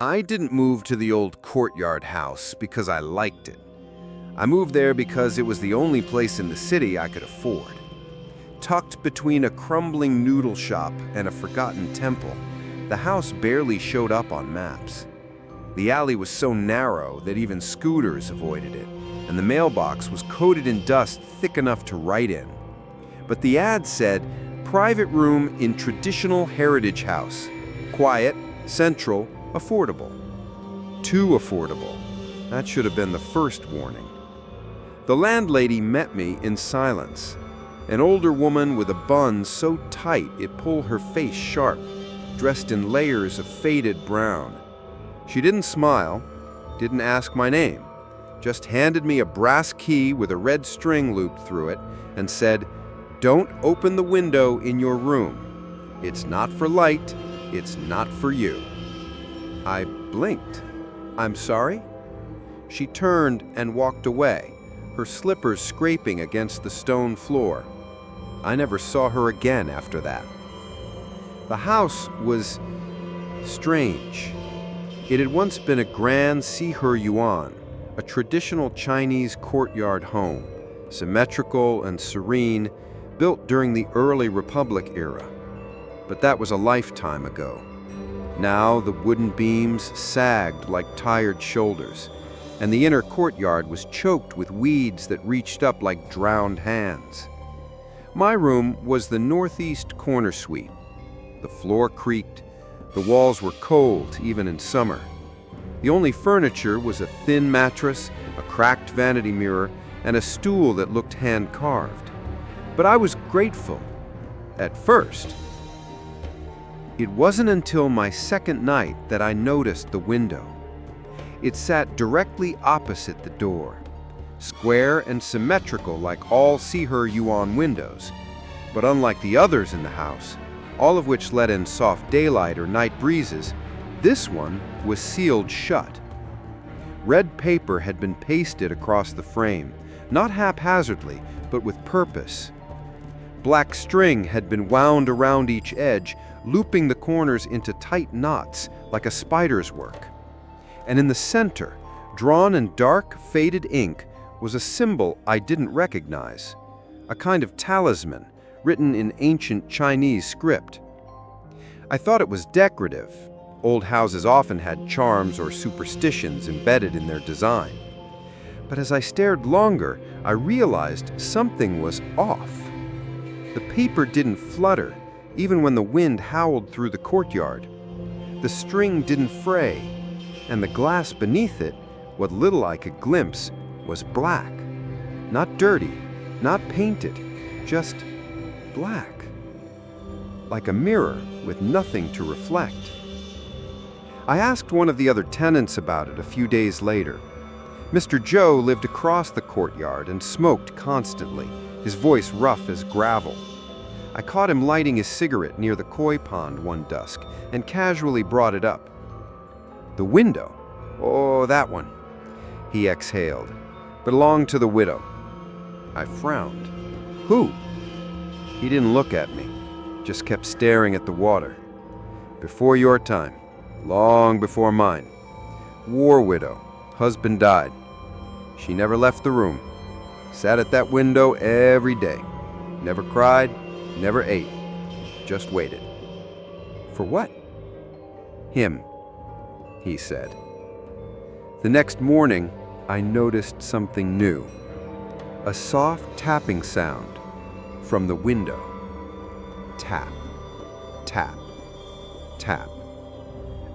I didn't move to the old courtyard house because I liked it. I moved there because it was the only place in the city I could afford. Tucked between a crumbling noodle shop and a forgotten temple, the house barely showed up on maps. The alley was so narrow that even scooters avoided it, and the mailbox was coated in dust thick enough to write in. But the ad said, "Private room in traditional heritage house. Quiet, central, affordable." Too affordable. That should have been the first warning. The landlady met me in silence. An older woman with a bun so tight it pulled her face sharp, dressed in layers of faded brown. She didn't smile, didn't ask my name, just handed me a brass key with a red string looped through it and said, "Don't open the window in your room. It's not for light, it's not for you." I blinked. "I'm sorry?" She turned and walked away, her slippers scraping against the stone floor. I never saw her again after that. The house was strange. It had once been a grand Yuan, a traditional Chinese courtyard home, symmetrical and serene, built during the early Republic era. But that was a lifetime ago. Now the wooden beams sagged like tired shoulders, and the inner courtyard was choked with weeds that reached up like drowned hands. My room was the northeast corner suite. The floor creaked. The walls were cold, even in summer. The only furniture was a thin mattress, a cracked vanity mirror, and a stool that looked hand-carved. But I was grateful. At first. It wasn't until my second night that I noticed the window. It sat directly opposite the door, square and symmetrical like all Yuan windows, but unlike the others in the house, all of which let in soft daylight or night breezes, this one was sealed shut. Red paper had been pasted across the frame, not haphazardly, but with purpose. Black string had been wound around each edge, looping the corners into tight knots like a spider's work. And in the center, drawn in dark, faded ink, was a symbol I didn't recognize, a kind of talisman written in ancient Chinese script. I thought it was decorative. Old houses often had charms or superstitions embedded in their design. But as I stared longer, I realized something was off. The paper didn't flutter, even when the wind howled through the courtyard. The string didn't fray, and the glass beneath it, what little I could glimpse, was black. Not dirty, not painted, just black. Like a mirror with nothing to reflect. I asked one of the other tenants about it a few days later. Mr. Joe lived across the courtyard and smoked constantly, his voice rough as gravel. I caught him lighting his cigarette near the koi pond one dusk and casually brought it up. "The window? Oh, that one," he exhaled. "Belonged to the widow." I frowned. "Who?" He didn't look at me, just kept staring at the water. "Before your time, long before mine. War widow, husband died. She never left the room. Sat at that window every day. Never cried, never ate. Just waited." "For what?" "Him," he said. The next morning, I noticed something new. A soft tapping sound from the window. Tap, tap, tap.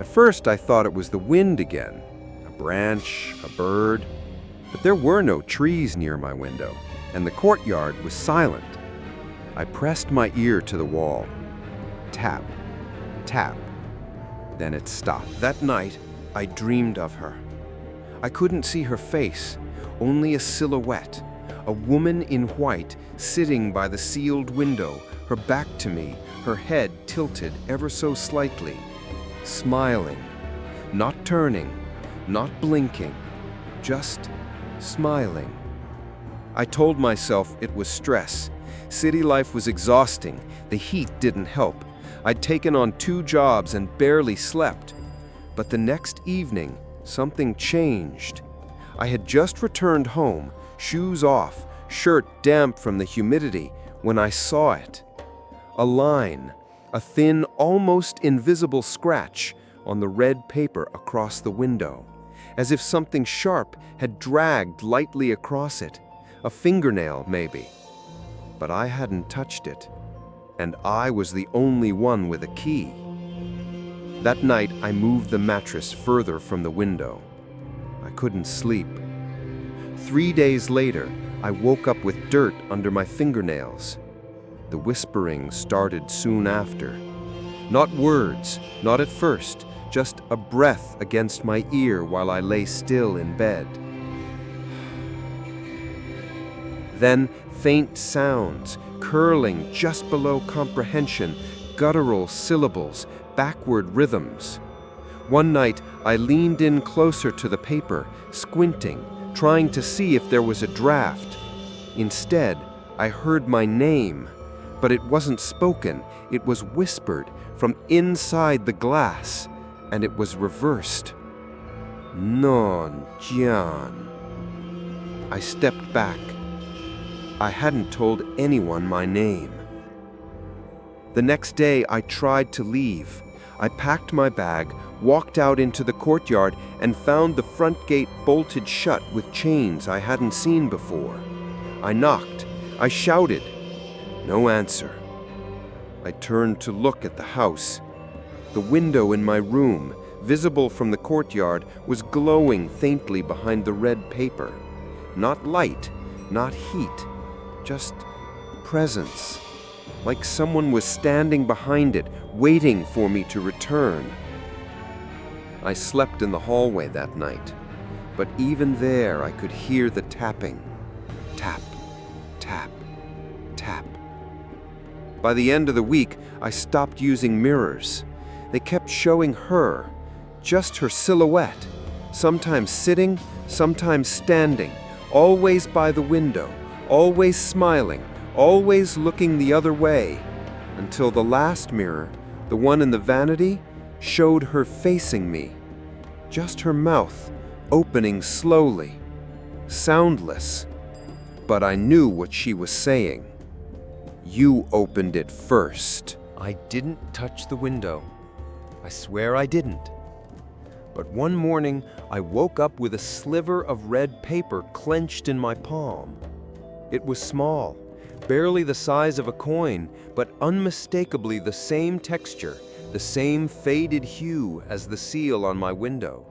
At first, I thought it was the wind again, a branch, a bird, but there were no trees near my window, and the courtyard was silent. I pressed my ear to the wall. Tap, tap. Then it stopped. That night, I dreamed of her. I couldn't see her face, only a silhouette, a woman in white sitting by the sealed window, her back to me, her head tilted ever so slightly, smiling, not turning, not blinking, just smiling. I told myself it was stress. City life was exhausting. The heat didn't help. I'd taken on 2 jobs and barely slept. But the next evening, something changed. I had just returned home, shoes off, shirt damp from the humidity, when I saw it. A line, a thin, almost invisible scratch on the red paper across the window, as if something sharp had dragged lightly across it. A fingernail, maybe. But I hadn't touched it, and I was the only one with a key. That night, I moved the mattress further from the window. I couldn't sleep. 3 days later, I woke up with dirt under my fingernails. The whispering started soon after. Not words, not at first, just a breath against my ear while I lay still in bed. Then faint sounds, curling just below comprehension, guttural syllables, backward rhythms. One night, I leaned in closer to the paper, squinting, trying to see if there was a draft. Instead, I heard my name, but it wasn't spoken. It was whispered from inside the glass, and it was reversed. Non Jian. I stepped back. I hadn't told anyone my name. The next day, I tried to leave. I packed my bag, walked out into the courtyard, and found the front gate bolted shut with chains I hadn't seen before. I knocked. I shouted. No answer. I turned to look at the house. The window in my room, visible from the courtyard, was glowing faintly behind the red paper. Not light, not heat, just presence. Like someone was standing behind it, waiting for me to return. I slept in the hallway that night, but even there I could hear the tapping. Tap, tap, tap. By the end of the week, I stopped using mirrors. They kept showing her, just her silhouette, sometimes sitting, sometimes standing, always by the window, always smiling, always looking the other way, until the last mirror, the one in the vanity, showed her facing me, just her mouth opening slowly, soundless. But I knew what she was saying. You opened it first. I didn't touch the window. I swear I didn't. But one morning, I woke up with a sliver of red paper clenched in my palm. It was small, barely the size of a coin, but unmistakably the same texture, the same faded hue as the seal on my window.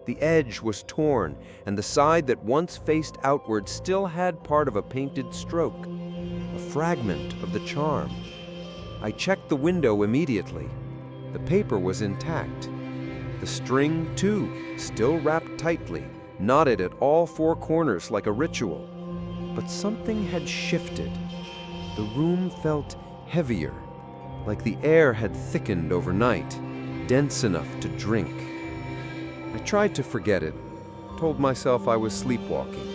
The edge was torn, and the side that once faced outward still had part of a painted stroke, a fragment of the charm. I checked the window immediately. The paper was intact. The string, too, still wrapped tightly, knotted at all four corners like a ritual. But something had shifted. The room felt heavier, like the air had thickened overnight, dense enough to drink. I tried to forget it, told myself I was sleepwalking,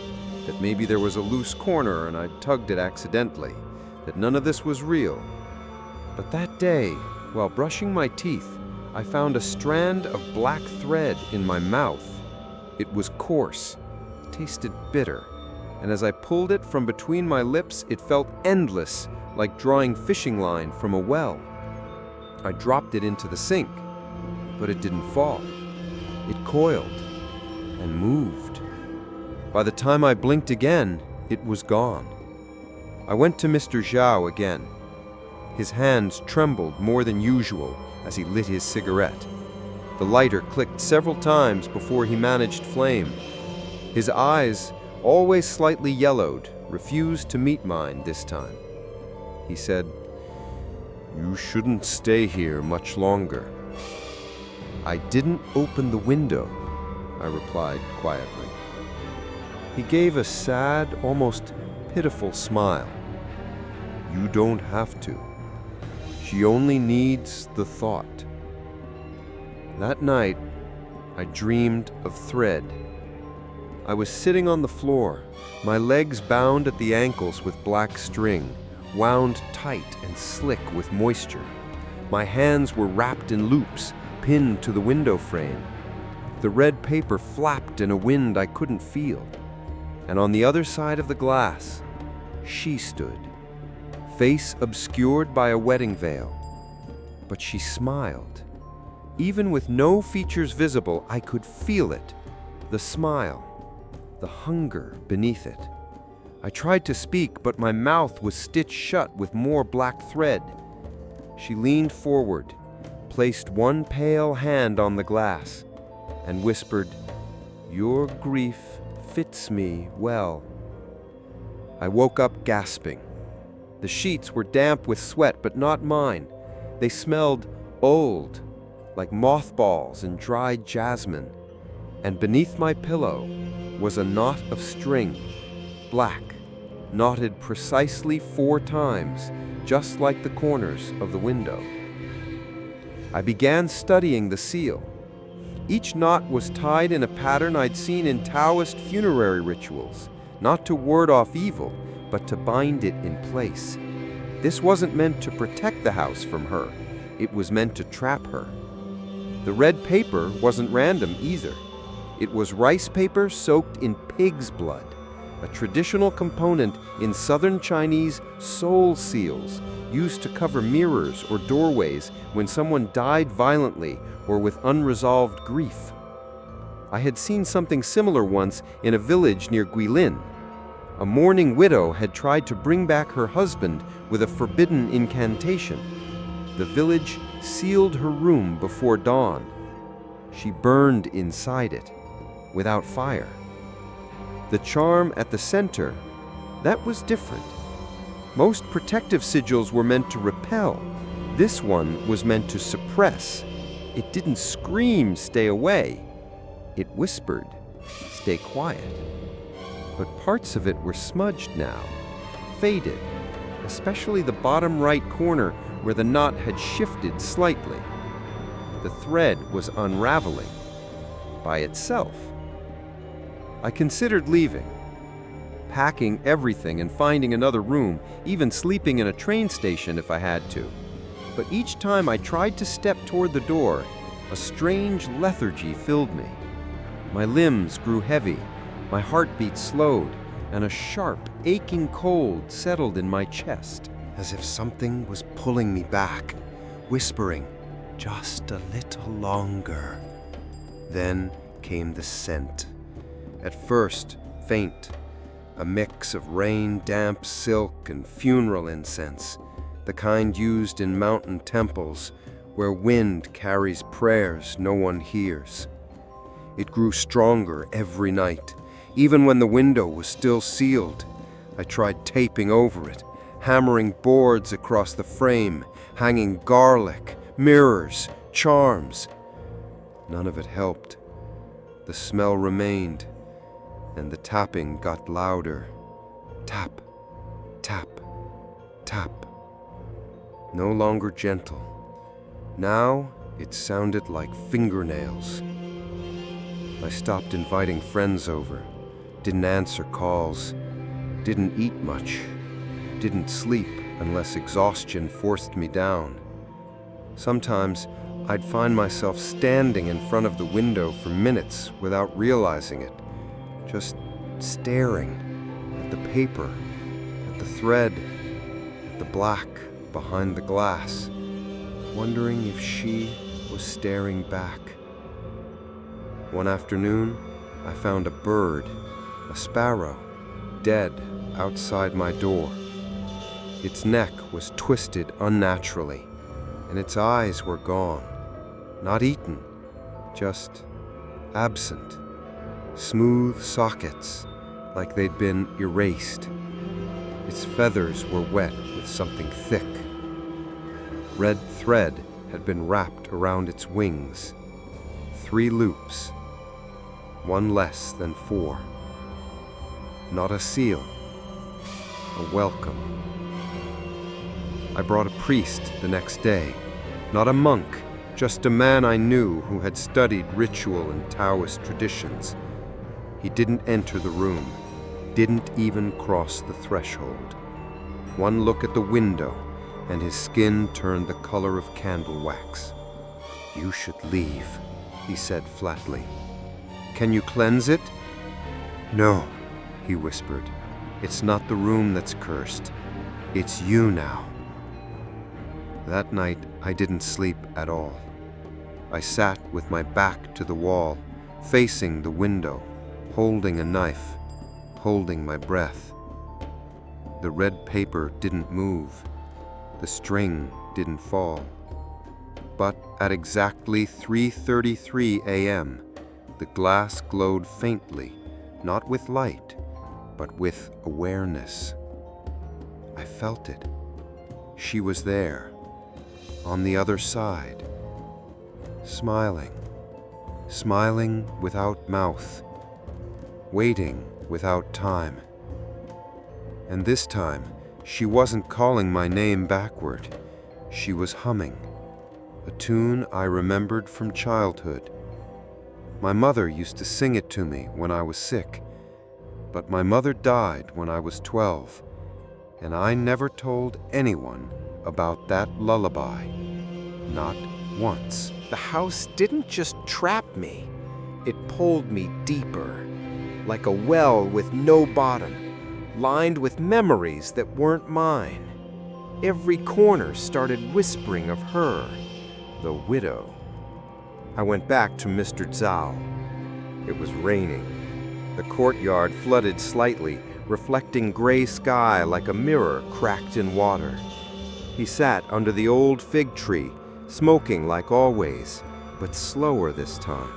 that maybe there was a loose corner and I tugged it accidentally, that none of this was real. But that day, while brushing my teeth, I found a strand of black thread in my mouth. It was coarse, tasted bitter, and as I pulled it from between my lips, it felt endless, like drawing fishing line from a well. I dropped it into the sink, but it didn't fall. It coiled and moved. By the time I blinked again, it was gone. I went to Mr. Zhao again. His hands trembled more than usual as he lit his cigarette. The lighter clicked several times before he managed flame. His eyes, always slightly yellowed, refused to meet mine this time. He said, "You shouldn't stay here much longer." "I didn't open the window," I replied quietly. He gave a sad, almost pitiful smile. "You don't have to. She only needs the thought." That night, I dreamed of thread. I was sitting on the floor, my legs bound at the ankles with black string, wound tight and slick with moisture. My hands were wrapped in loops, pinned to the window frame. The red paper flapped in a wind I couldn't feel. And on the other side of the glass, she stood, face obscured by a wedding veil. But she smiled. Even with no features visible, I could feel it. The smile, the hunger beneath it. I tried to speak, but my mouth was stitched shut with more black thread. She leaned forward, placed one pale hand on the glass, and whispered, "Your grief fits me well." I woke up gasping. The sheets were damp with sweat, but not mine. They smelled old, like mothballs and dried jasmine. And beneath my pillow was a knot of string, black, knotted precisely 4 times, just like the corners of the window. I began studying the seal. Each knot was tied in a pattern I'd seen in Taoist funerary rituals, not to ward off evil, but to bind it in place. This wasn't meant to protect the house from her. It was meant to trap her. The red paper wasn't random either. It was rice paper soaked in pig's blood, a traditional component in southern Chinese soul seals used to cover mirrors or doorways when someone died violently or with unresolved grief. I had seen something similar once in a village near Guilin. A mourning widow had tried to bring back her husband with a forbidden incantation. The village sealed her room before dawn. She burned inside it, without fire. The charm at the center, that was different. Most protective sigils were meant to repel. This one was meant to suppress. It didn't scream, "Stay away." It whispered, "Stay quiet." But parts of it were smudged now, faded, especially the bottom right corner where the knot had shifted slightly. The thread was unraveling by itself. I considered leaving, packing everything and finding another room, even sleeping in a train station if I had to. But each time I tried to step toward the door, a strange lethargy filled me. My limbs grew heavy, my heartbeat slowed, and a sharp, aching cold settled in my chest, as if something was pulling me back, whispering, "Just a little longer." Then came the scent. At first, faint, a mix of rain, damp silk, and funeral incense, the kind used in mountain temples where wind carries prayers no one hears. It grew stronger every night, even when the window was still sealed. I tried taping over it, hammering boards across the frame, hanging garlic, mirrors, charms. None of it helped. The smell remained, and the tapping got louder. Tap, tap, tap. No longer gentle. Now it sounded like fingernails. I stopped inviting friends over, didn't answer calls, didn't eat much, didn't sleep unless exhaustion forced me down. Sometimes I'd find myself standing in front of the window for minutes without realizing it, just staring at the paper, at the thread, at the black behind the glass, wondering if she was staring back. One afternoon, I found a bird, a sparrow, dead outside my door. Its neck was twisted unnaturally, and its eyes were gone. Not eaten, just absent. Smooth sockets, like they'd been erased. Its feathers were wet with something thick. Red thread had been wrapped around its wings. 3 loops, one less than 4. Not a seal, a welcome. I brought a priest the next day, not a monk, just a man I knew who had studied ritual and Taoist traditions. He didn't enter the room, didn't even cross the threshold. One look at the window, and his skin turned the color of candle wax. "You should leave," he said flatly. "Can you cleanse it?" "No," he whispered. "It's not the room that's cursed. It's you now." That night, I didn't sleep at all. I sat with my back to the wall, facing the window, holding a knife, holding my breath. The red paper didn't move. The string didn't fall. But at exactly 3:33 a.m., the glass glowed faintly, not with light, but with awareness. I felt it. She was there, on the other side, smiling, smiling without mouth, waiting without time. And this time, she wasn't calling my name backward. She was humming, a tune I remembered from childhood. My mother used to sing it to me when I was sick, but my mother died when I was 12, and I never told anyone about that lullaby, not once. The house didn't just trap me, it pulled me deeper, like a well with no bottom, lined with memories that weren't mine. Every corner started whispering of her, the widow. I went back to Mr. Zhao. It was raining. The courtyard flooded slightly, reflecting gray sky like a mirror cracked in water. He sat under the old fig tree, smoking like always, but slower this time.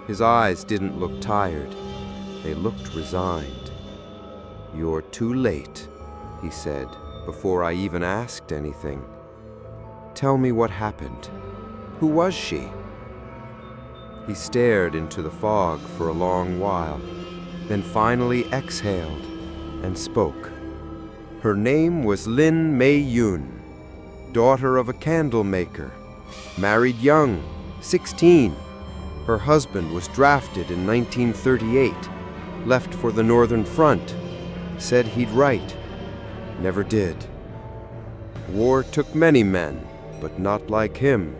His eyes didn't look tired. They looked resigned. "You're too late," he said, before I even asked anything. "Tell me what happened. Who was she?" He stared into the fog for a long while, then finally exhaled and spoke. "Her name was Lin Mei Yun, daughter of a candle maker, married young, 16. Her husband was drafted in 1938, left for the Northern Front, said he'd write, never did. War took many men, but not like him.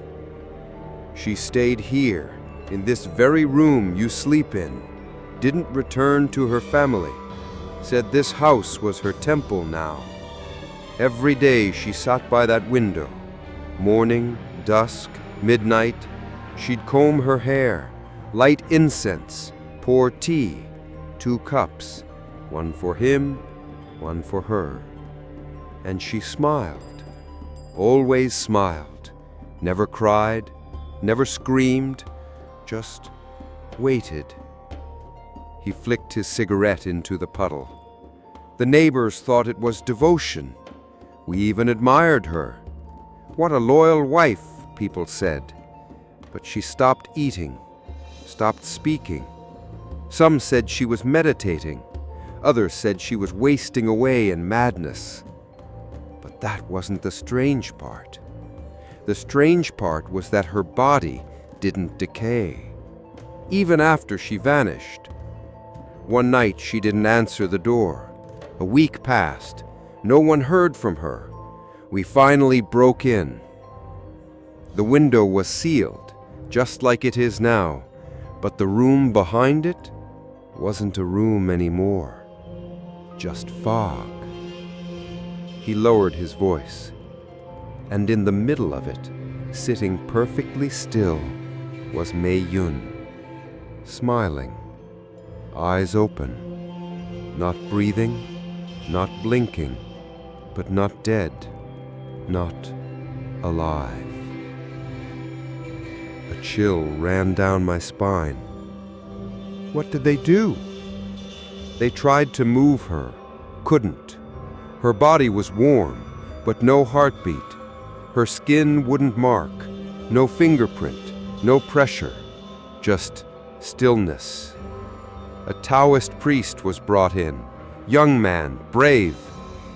She stayed here, in this very room you sleep in, didn't return to her family, said this house was her temple now. Every day she sat by that window, morning, dusk, midnight. She'd comb her hair, light incense, pour tea, 2 cups, one for him, one for her. And she smiled, always smiled, never cried, never screamed, just waited." He flicked his cigarette into the puddle. "The neighbors thought it was devotion. We even admired her. What a loyal wife, people said. But she stopped eating, stopped speaking. Some said she was meditating. Others said she was wasting away in madness. But that wasn't the strange part. The strange part was that her body didn't decay, even after she vanished. One night she didn't answer the door. A week passed. No one heard from her. We finally broke in. The window was sealed, just like it is now, but the room behind it wasn't a room anymore, just fog. He lowered his voice, and in the middle of it, sitting perfectly still, was Mei Yun, smiling, eyes open, not breathing, not blinking, but not dead, not alive. A chill ran down my spine. What did they do? They tried to move her, couldn't. Her body was warm, but no heartbeat. Her skin wouldn't mark, no fingerprint, no pressure, just stillness. A Taoist priest was brought in, young man, brave.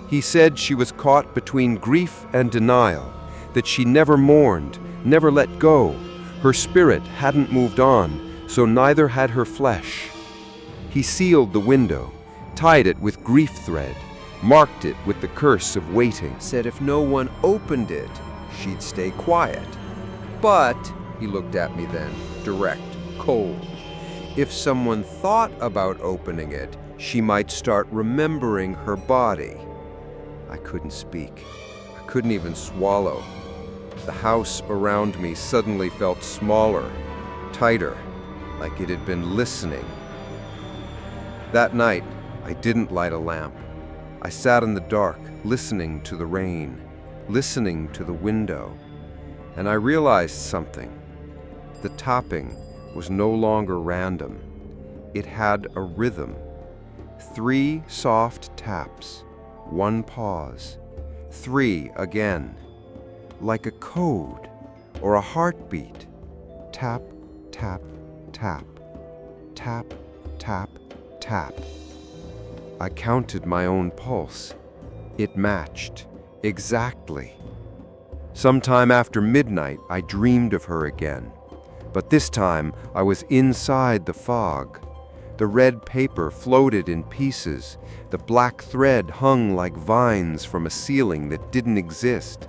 He said she was caught between grief and denial, that she never mourned, never let go. Her spirit hadn't moved on, so neither had her flesh. He sealed the window, tied it with grief thread, marked it with the curse of waiting, said if no one opened it, she'd stay quiet. But, he looked at me then, direct, cold. If someone thought about opening it, she might start remembering her body. I couldn't speak. I couldn't even swallow. The house around me suddenly felt smaller, tighter, like it had been listening. That night, I didn't light a lamp. I sat in the dark, listening to the rain, listening to the window, and I realized something. The tapping was no longer random. It had a rhythm. 3 soft taps, 1 pause, 3 again, like a code or a heartbeat. Tap, tap, tap, tap, tap, tap. I counted my own pulse. It matched, exactly. Sometime after midnight, I dreamed of her again. But this time, I was inside the fog. The red paper floated in pieces. The black thread hung like vines from a ceiling that didn't exist.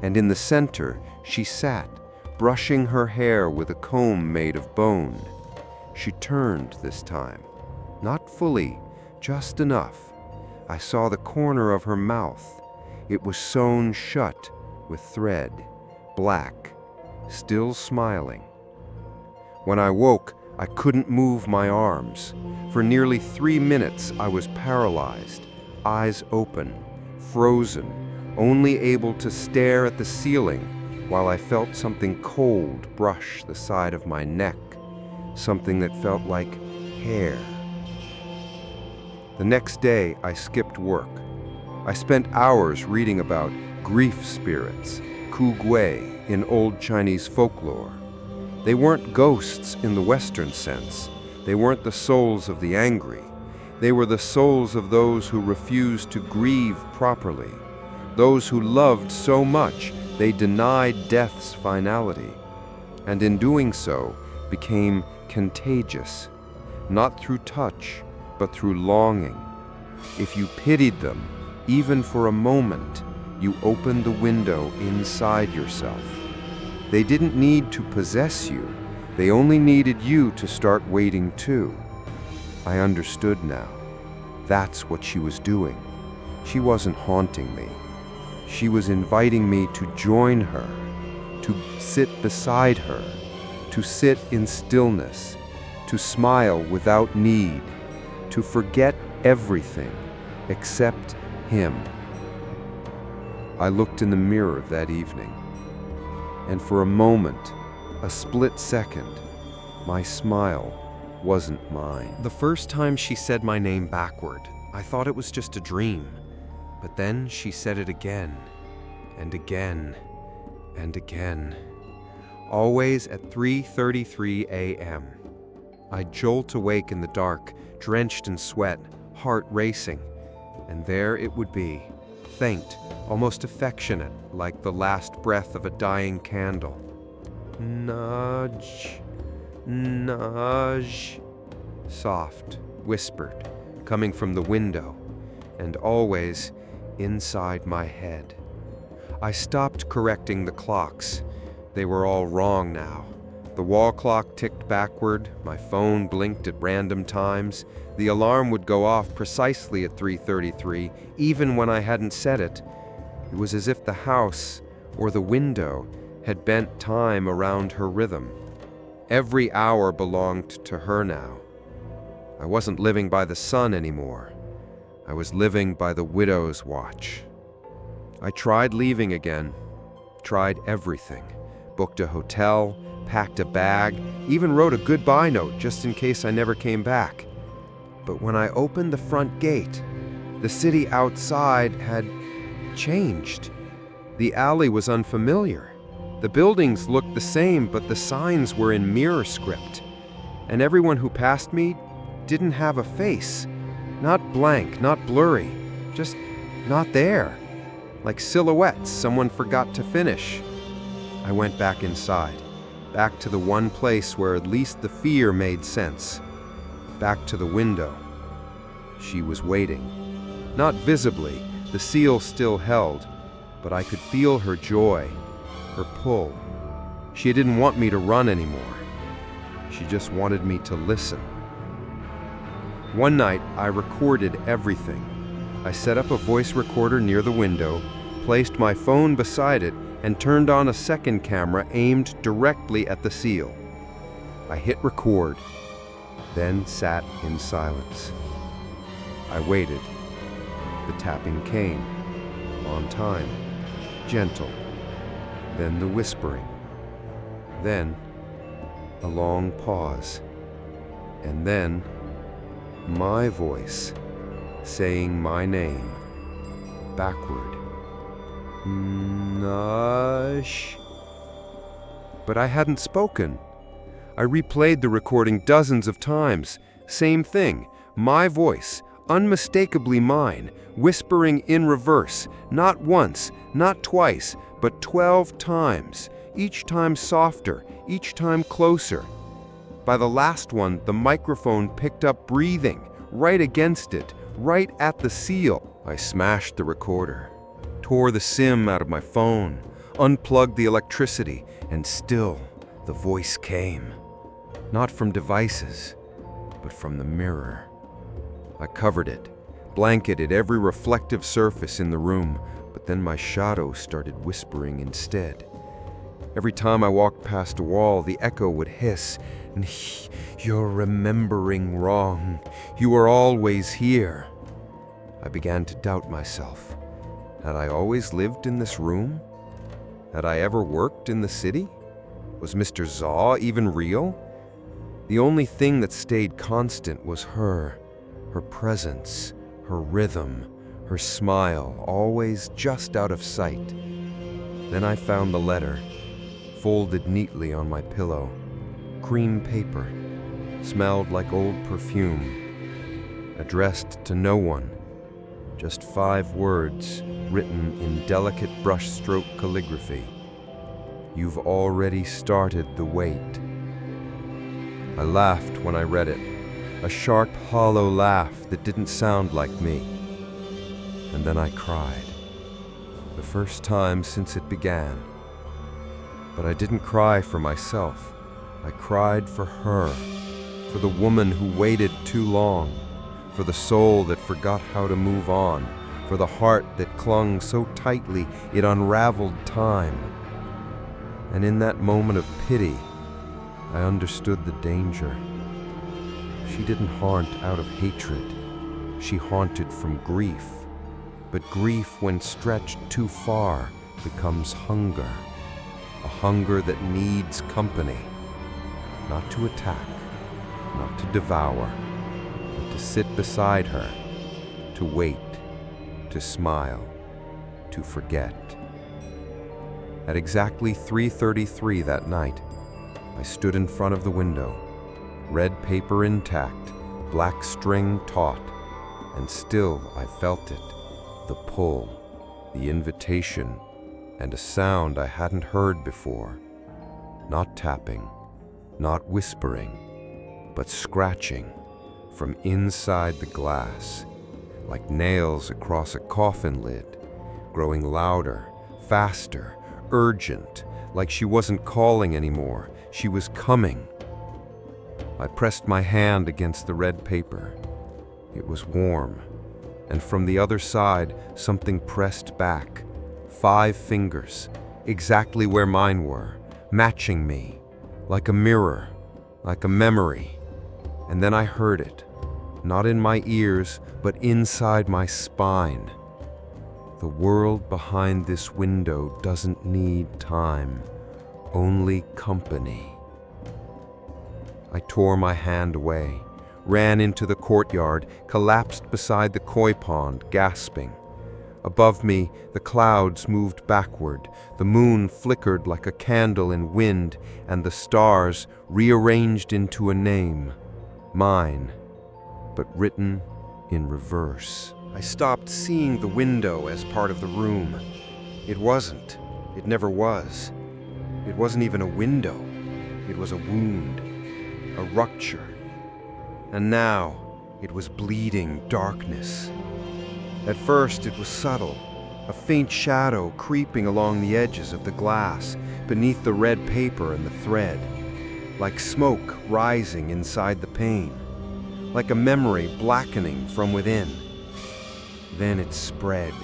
And in the center, she sat, brushing her hair with a comb made of bone. She turned this time. Not fully, just enough. I saw the corner of her mouth. It was sewn shut with thread, black, still smiling. When I woke, I couldn't move my arms. For nearly 3 minutes, I was paralyzed, eyes open, frozen, only able to stare at the ceiling while I felt something cold brush the side of my neck, something that felt like hair. The next day, I skipped work. I spent hours reading about grief spirits, ku gui, in old Chinese folklore. They weren't ghosts in the Western sense. They weren't the souls of the angry. They were the souls of those who refused to grieve properly, those who loved so much they denied death's finality, and in doing so became contagious, not through touch, but through longing. If you pitied them, even for a moment, you opened the window inside yourself. They didn't need to possess you. They only needed you to start waiting too. I understood now. That's what she was doing. She wasn't haunting me. She was inviting me to join her, to sit beside her, to sit in stillness, to smile without need, to forget everything except him. I looked in the mirror that evening, and for a moment, a split second, my smile wasn't mine. The first time she said my name backward, I thought it was just a dream. But then she said it again, and again, and again. Always at 3:33 a.m. I jolt awake in the dark, drenched in sweat, heart racing. And there it would be, faint, almost affectionate, like the last breath of a dying candle. Nudge, nudge. Soft, whispered, coming from the window, and always inside my head. I stopped correcting the clocks. They were all wrong now. The wall clock ticked backward, my phone blinked at random times. The alarm would go off precisely at 3:33, even when I hadn't set it. It was as if the house, or the window, had bent time around her rhythm. Every hour belonged to her now. I wasn't living by the sun anymore. I was living by the widow's watch. I tried leaving again, tried everything. Booked a hotel, packed a bag, even wrote a goodbye note just in case I never came back. But when I opened the front gate, the city outside had changed. The alley was unfamiliar. The buildings looked the same, but the signs were in mirror script. And everyone who passed me didn't have a face. Not blank, not blurry, just not there. Like silhouettes someone forgot to finish. I went back inside, back to the one place where at least the fear made sense. Back to the window. She was waiting. Not visibly, the seal still held, but I could feel her joy, her pull. She didn't want me to run anymore. She just wanted me to listen. One night, I recorded everything. I set up a voice recorder near the window, placed my phone beside it, and turned on a second camera aimed directly at the seal. I hit record, then sat in silence. I waited. The tapping came, on time, gentle. Then the whispering. Then a long pause. And then my voice saying my name, backward. Nash. But I hadn't spoken. I replayed the recording dozens of times. Same thing, my voice, unmistakably mine, whispering in reverse, not once, not twice, but 12 times, each time softer, each time closer. By the last one, the microphone picked up breathing, right against it, right at the seal. I smashed the recorder, tore the SIM out of my phone, unplugged the electricity, and still the voice came. Not from devices, but from the mirror. I covered it, blanketed every reflective surface in the room, but then my shadow started whispering instead. Every time I walked past a wall, the echo would hiss, "You're remembering wrong. You were always here." I began to doubt myself. Had I always lived in this room? Had I ever worked in the city? Was Mr. Zaw even real? The only thing that stayed constant was her presence, her rhythm, her smile, always just out of sight. Then I found the letter, folded neatly on my pillow. Cream paper, smelled like old perfume. Addressed to no one, just 5 words written in delicate brushstroke calligraphy. You've already started the wait. I laughed when I read it, a sharp, hollow laugh that didn't sound like me. And then I cried, the first time since it began. But I didn't cry for myself. I cried for her, for the woman who waited too long, for the soul that forgot how to move on, for the heart that clung so tightly it unraveled time. And in that moment of pity, I understood the danger. She didn't haunt out of hatred. She haunted from grief. But grief, when stretched too far, becomes hunger. A hunger that needs company. Not to attack, not to devour, but to sit beside her, to wait, to smile, to forget. At exactly 3:33 that night, I stood in front of the window, red paper intact, black string taut, and still I felt it, the pull, the invitation, and a sound I hadn't heard before. Not tapping, not whispering, but scratching from inside the glass, like nails across a coffin lid, growing louder, faster, urgent, like she wasn't calling anymore, she was coming. I pressed my hand against the red paper. It was warm, and from the other side, something pressed back. 5 fingers, exactly where mine were, matching me, like a mirror, like a memory. And then I heard it, not in my ears, but inside my spine. The world behind this window doesn't need time, only company. I tore my hand away, ran into the courtyard, collapsed beside the koi pond, gasping. Above me, the clouds moved backward, the moon flickered like a candle in wind, and the stars rearranged into a name, mine, but written in reverse. I stopped seeing the window as part of the room. It wasn't. It never was. It wasn't even a window. It was a wound, a rupture. And now it was bleeding darkness. At first it was subtle, a faint shadow creeping along the edges of the glass, beneath the red paper and the thread, like smoke rising inside the pane, like a memory blackening from within. Then it spread.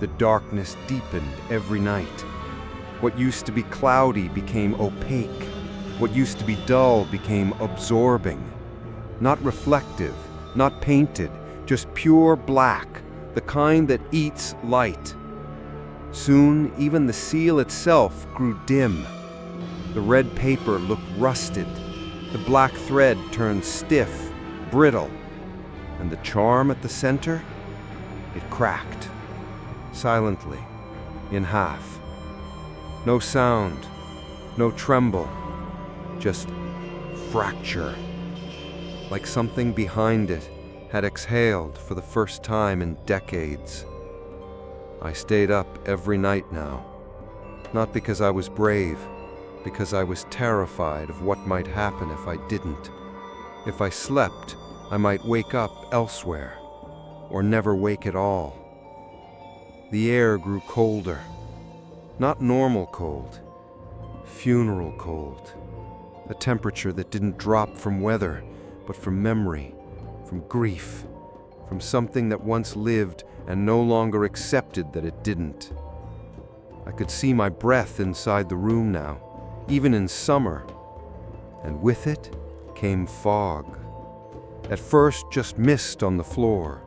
The darkness deepened every night. What used to be cloudy became opaque. What used to be dull became absorbing. Not reflective, not painted, just pure black, the kind that eats light. Soon, even the seal itself grew dim. The red paper looked rusted. The black thread turned stiff, brittle. And the charm at the center? It cracked, silently, in half. No sound, no tremble, just fracture. Like something behind it had exhaled for the first time in decades. I stayed up every night now, not because I was brave, because I was terrified of what might happen if I didn't. If I slept, I might wake up elsewhere, or never wake at all. The air grew colder, not normal cold, funeral cold, a temperature that didn't drop from weather, but from memory, from grief, from something that once lived and no longer accepted that it didn't. I could see my breath inside the room now, even in summer, and with it came fog. At first, just mist on the floor,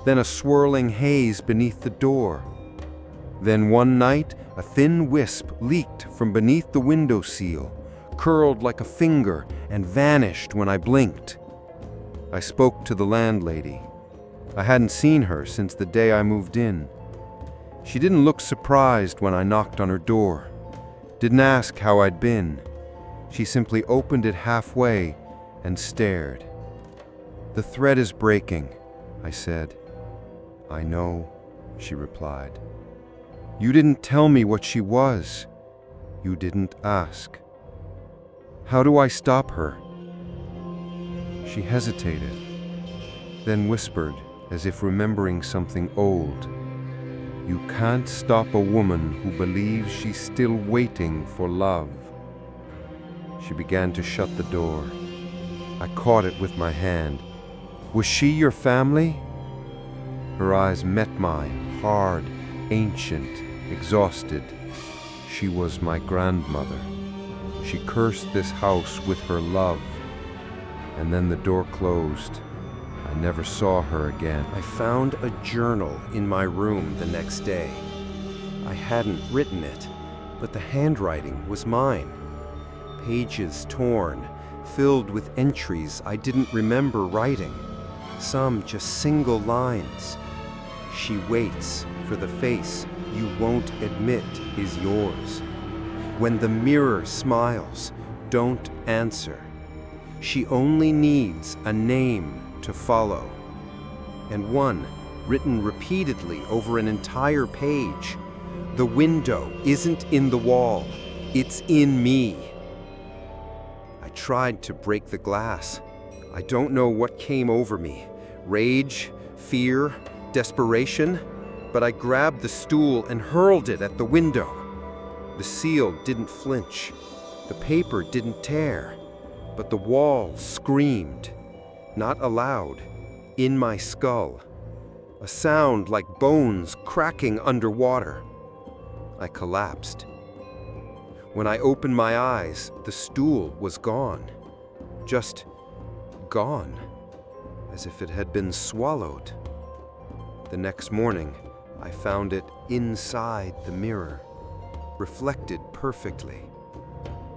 then a swirling haze beneath the door. Then one night, a thin wisp leaked from beneath the window sill, curled like a finger, and vanished when I blinked. I spoke to the landlady. I hadn't seen her since the day I moved in. She didn't look surprised when I knocked on her door, didn't ask how I'd been. She simply opened it halfway and stared. "The thread is breaking," I said. "I know," she replied. "You didn't tell me what she was. You didn't ask. How do I stop her?" She hesitated, then whispered, as if remembering something old. "You can't stop a woman who believes she's still waiting for love." She began to shut the door. I caught it with my hand. "Was she your family?" Her eyes met mine, hard, ancient, exhausted. "She was my grandmother. She cursed this house with her love." And then the door closed. I never saw her again. I found a journal in my room the next day. I hadn't written it, but the handwriting was mine. Pages torn, filled with entries I didn't remember writing. Some just single lines. "She waits for the face you won't admit is yours. When the mirror smiles, don't answer. She only needs a name to follow." And one, written repeatedly over an entire page. "The window isn't in the wall, it's in me." I tried to break the glass. I don't know what came over me. Rage, fear, desperation. But I grabbed the stool and hurled it at the window. The seal didn't flinch. The paper didn't tear. But the wall screamed. Not aloud, in my skull. A sound like bones cracking underwater. I collapsed. When I opened my eyes, the stool was gone. Just gone. As if it had been swallowed. The next morning, I found it inside the mirror, reflected perfectly,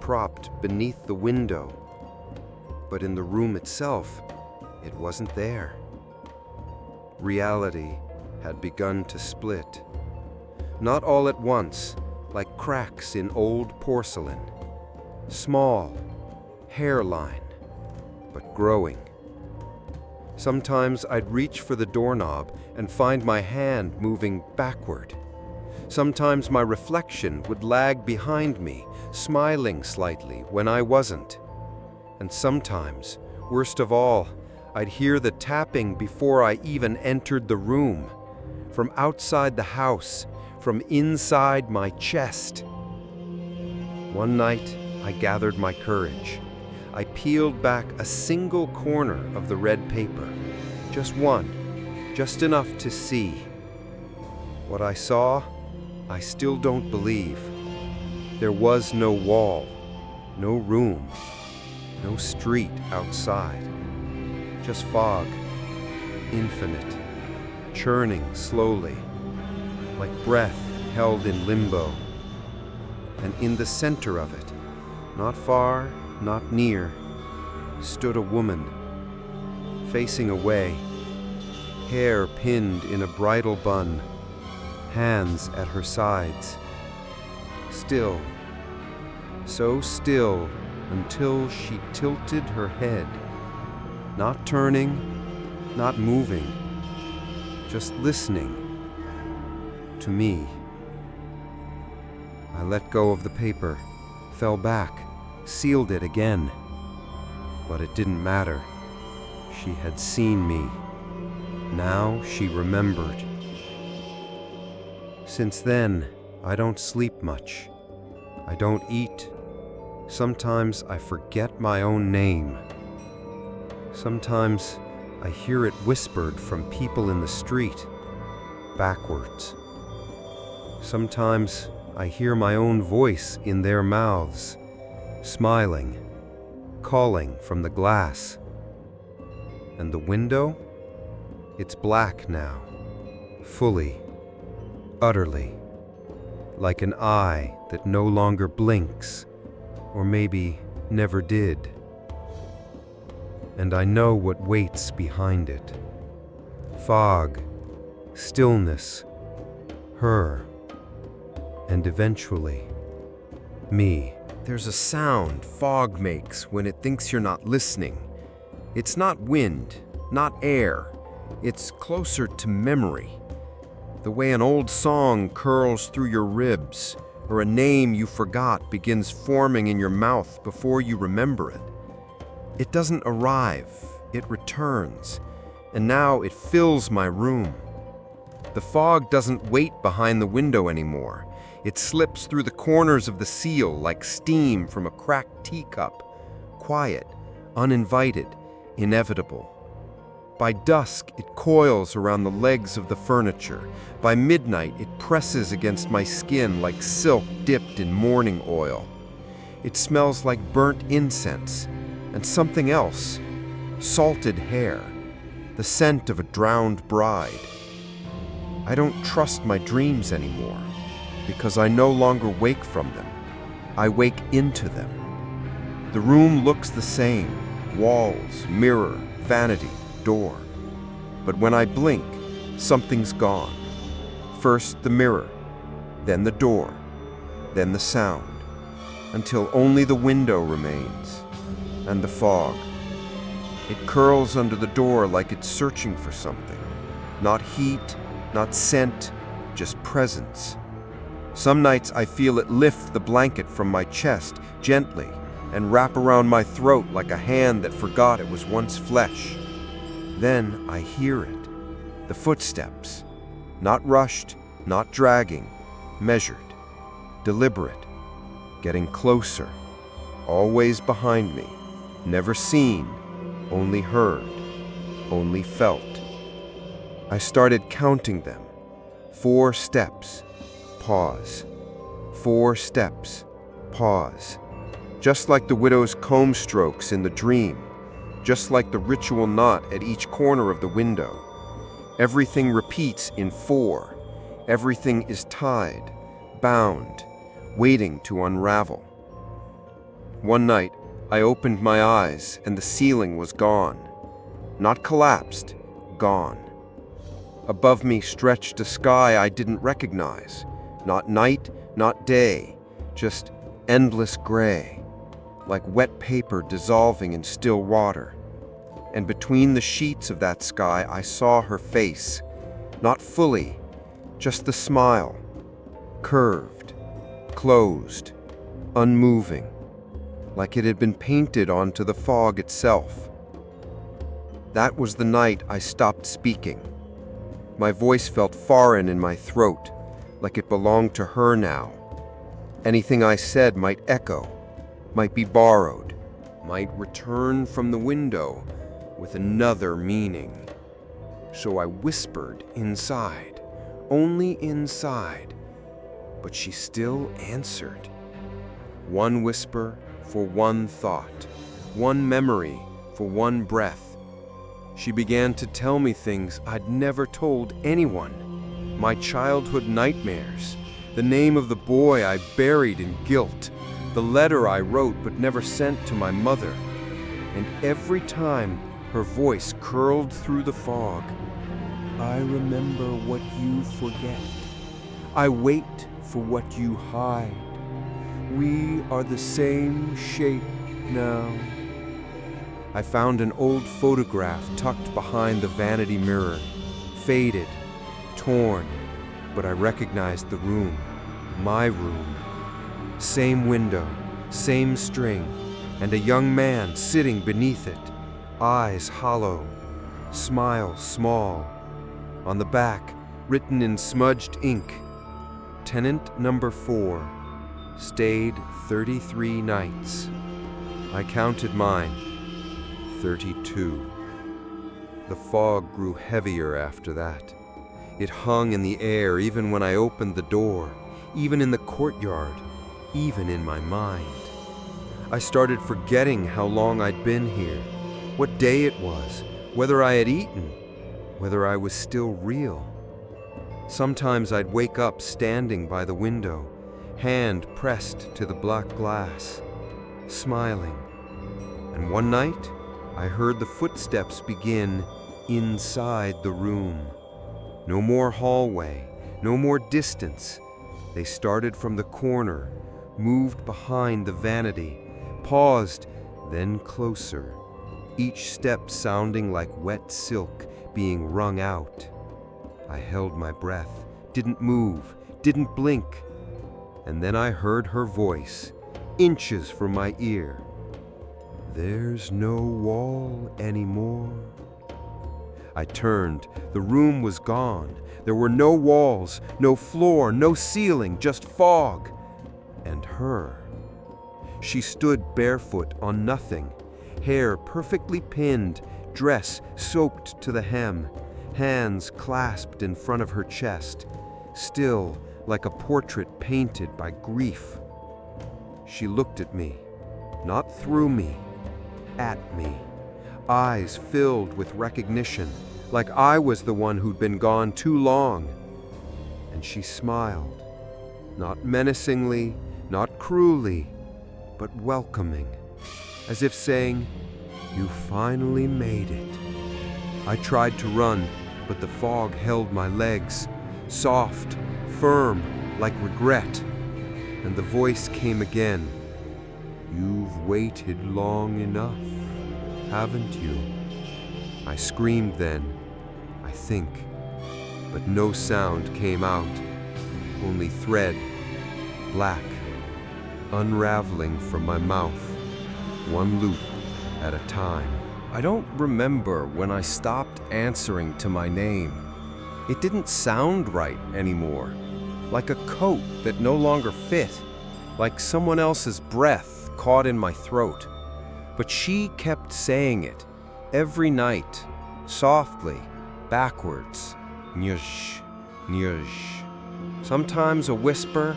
propped beneath the window. But in the room itself, it wasn't there. Reality had begun to split. Not all at once, like cracks in old porcelain. Small, hairline, but growing. Sometimes I'd reach for the doorknob and find my hand moving backward. Sometimes my reflection would lag behind me, smiling slightly when I wasn't. And sometimes, worst of all, I'd hear the tapping before I even entered the room, from outside the house, from inside my chest. One night, I gathered my courage. I peeled back a single corner of the red paper. Just one, just enough to see. What I saw, I still don't believe. There was no wall, no room, no street outside. Just fog, infinite, churning slowly, like breath held in limbo. And in the center of it, not far, not near, stood a woman, facing away, hair pinned in a bridal bun, hands at her sides. Still, so still until she tilted her head, not turning, not moving, just listening to me. I let go of the paper, fell back, sealed it again. But it didn't matter. She had seen me. Now she remembered. Since then, I don't sleep much. I don't eat. Sometimes I forget my own name. Sometimes I hear it whispered from people in the street, backwards. Sometimes I hear my own voice in their mouths, smiling, calling from the glass. And the window? It's black now, fully, utterly, like an eye that no longer blinks, or maybe never did. And I know what waits behind it. Fog, stillness, her, and eventually, me. There's a sound fog makes when it thinks you're not listening. It's not wind, not air. It's closer to memory. The way an old song curls through your ribs, or a name you forgot begins forming in your mouth before you remember it. It doesn't arrive, it returns, and now it fills my room. The fog doesn't wait behind the window anymore. It slips through the corners of the seal like steam from a cracked teacup, quiet, uninvited, inevitable. By dusk, it coils around the legs of the furniture. By midnight, it presses against my skin like silk dipped in morning oil. It smells like burnt incense and something else, salted hair, the scent of a drowned bride. I don't trust my dreams anymore because I no longer wake from them. I wake into them. The room looks the same, walls, mirror, vanity, door. But when I blink, something's gone. First the mirror, then the door, then the sound, until only the window remains, and the fog. It curls under the door like it's searching for something. Not heat, not scent, just presence. Some nights I feel it lift the blanket from my chest gently and wrap around my throat like a hand that forgot it was once flesh. Then I hear it, the footsteps, not rushed, not dragging, measured, deliberate, getting closer, always behind me, never seen, only heard, only felt. I started counting them. 4 steps, pause. 4 steps, pause. Just like the widow's comb strokes in the dream, just like the ritual knot at each corner of the window. Everything repeats in 4. Everything is tied, bound, waiting to unravel. One night, I opened my eyes and the ceiling was gone. Not collapsed, gone. Above me stretched a sky I didn't recognize. Not night, not day, just endless gray, like wet paper dissolving in still water. And between the sheets of that sky, I saw her face, not fully, just the smile, curved, closed, unmoving, like it had been painted onto the fog itself. That was the night I stopped speaking. My voice felt foreign in my throat, like it belonged to her now. Anything I said might echo, might be borrowed, might return from the window with another meaning. So I whispered inside, only inside, but she still answered. One whisper for one thought, one memory for one breath. She began to tell me things I'd never told anyone. My childhood nightmares, the name of the boy I buried in guilt, the letter I wrote but never sent to my mother. And every time her voice curled through the fog, I remember what you forget. I wait for what you hide. We are the same shape now. I found an old photograph tucked behind the vanity mirror, faded, torn, but I recognized the room, my room. Same window, same string, and a young man sitting beneath it, eyes hollow, smile small. On the back, written in smudged ink, Tenant number 4, stayed 33 nights. I counted mine, 32. The fog grew heavier after that. It hung in the air even when I opened the door, even in the courtyard, even in my mind. I started forgetting how long I'd been here, what day it was, whether I had eaten, whether I was still real. Sometimes I'd wake up standing by the window, hand pressed to the black glass, smiling. And one night, I heard the footsteps begin inside the room. No more hallway, no more distance. They started from the corner, moved behind the vanity, paused, then closer, each step sounding like wet silk being wrung out. I held my breath, didn't move, didn't blink, and then I heard her voice, inches from my ear. There's no wall anymore. I turned. The room was gone. There were no walls, no floor, no ceiling, just fog. And her. She stood barefoot on nothing, hair perfectly pinned, dress soaked to the hem, hands clasped in front of her chest, still like a portrait painted by grief. She looked at me, not through me, at me, eyes filled with recognition, like I was the one who'd been gone too long. And she smiled, not menacingly, not cruelly, but welcoming, as if saying, "You finally made it." I tried to run, but the fog held my legs, soft, firm, like regret. And the voice came again. "You've waited long enough, haven't you?" I screamed then, I think, but no sound came out, only thread, black, unraveling from my mouth, one loop at a time. I don't remember when I stopped answering to my name. It didn't sound right anymore, like a coat that no longer fit, like someone else's breath caught in my throat. But she kept saying it, every night, softly, backwards, nyush, nyush. Sometimes a whisper,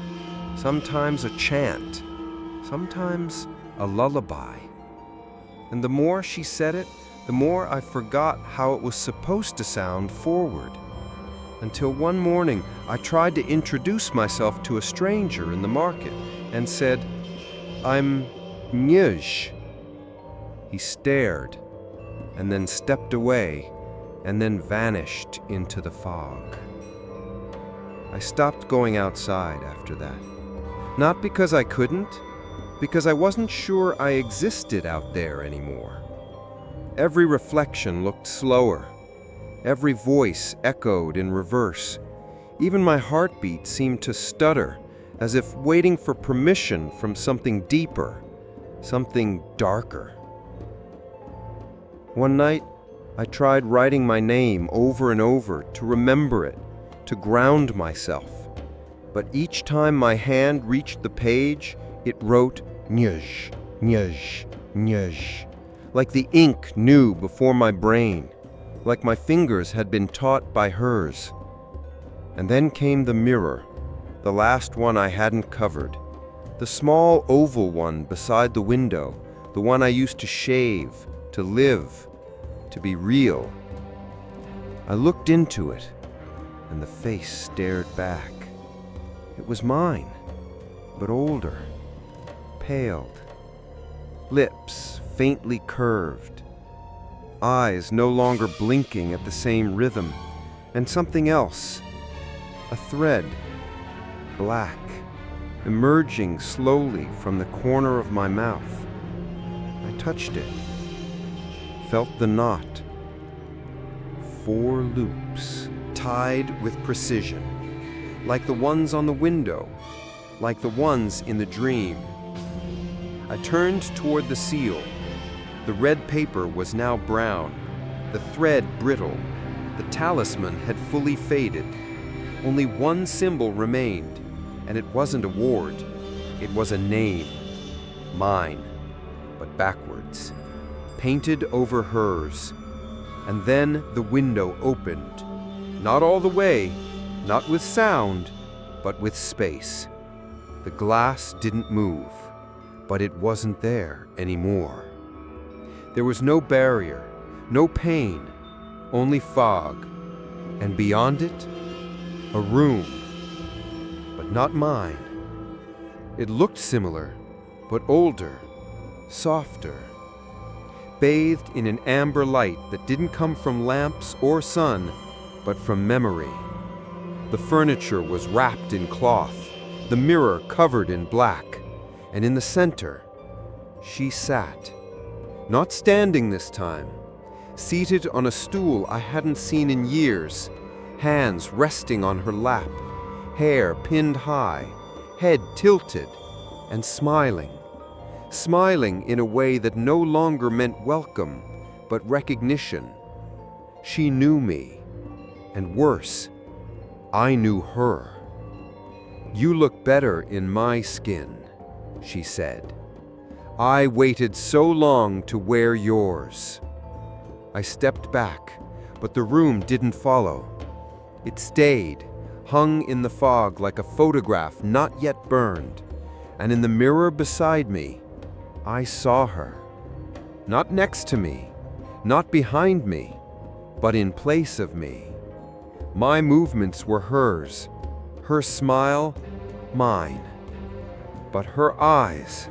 sometimes a chant, sometimes a lullaby. And the more she said it, the more I forgot how it was supposed to sound forward. Until one morning, I tried to introduce myself to a stranger in the market and said, "I'm Nyuj." He stared, and then stepped away, and then vanished into the fog. I stopped going outside after that. Not because I couldn't, because I wasn't sure I existed out there anymore. Every reflection looked slower. Every voice echoed in reverse. Even my heartbeat seemed to stutter, as if waiting for permission from something deeper, something darker. One night, I tried writing my name over and over to remember it, to ground myself. But each time my hand reached the page, it wrote Nyj, Nyj, Nyj, like the ink knew before my brain, like my fingers had been taught by hers. And then came the mirror, the last one I hadn't covered, the small oval one beside the window, the one I used to shave, to live, to be real. I looked into it, and the face stared back. It was mine, but older, paled, lips faintly curved, eyes no longer blinking at the same rhythm, and something else, a thread, black, emerging slowly from the corner of my mouth. I touched it, felt the knot. 4 loops, tied with precision, like the ones on the window, like the ones in the dream. I turned toward the seal. The red paper was now brown, the thread brittle, the talisman had fully faded. Only one symbol remained, and it wasn't a ward, it was a name. Mine, but backwards, painted over hers. And then the window opened. Not all the way, not with sound, but with space. The glass didn't move, but it wasn't there anymore. There was no barrier, no pain, only fog. And beyond it, a room, but not mine. It looked similar, but older, softer, bathed in an amber light that didn't come from lamps or sun, but from memory. The furniture was wrapped in cloth, the mirror covered in black, and in the center, she sat. Not standing this time, seated on a stool I hadn't seen in years, hands resting on her lap, hair pinned high, head tilted, and smiling. Smiling in a way that no longer meant welcome, but recognition. She knew me, and worse, I knew her. "You look better in my skin," she said. "I waited so long to wear yours." I stepped back, but the room didn't follow. It stayed, hung in the fog like a photograph not yet burned, and in the mirror beside me, I saw her. Not next to me, not behind me, but in place of me. My movements were hers, her smile, mine. But her eyes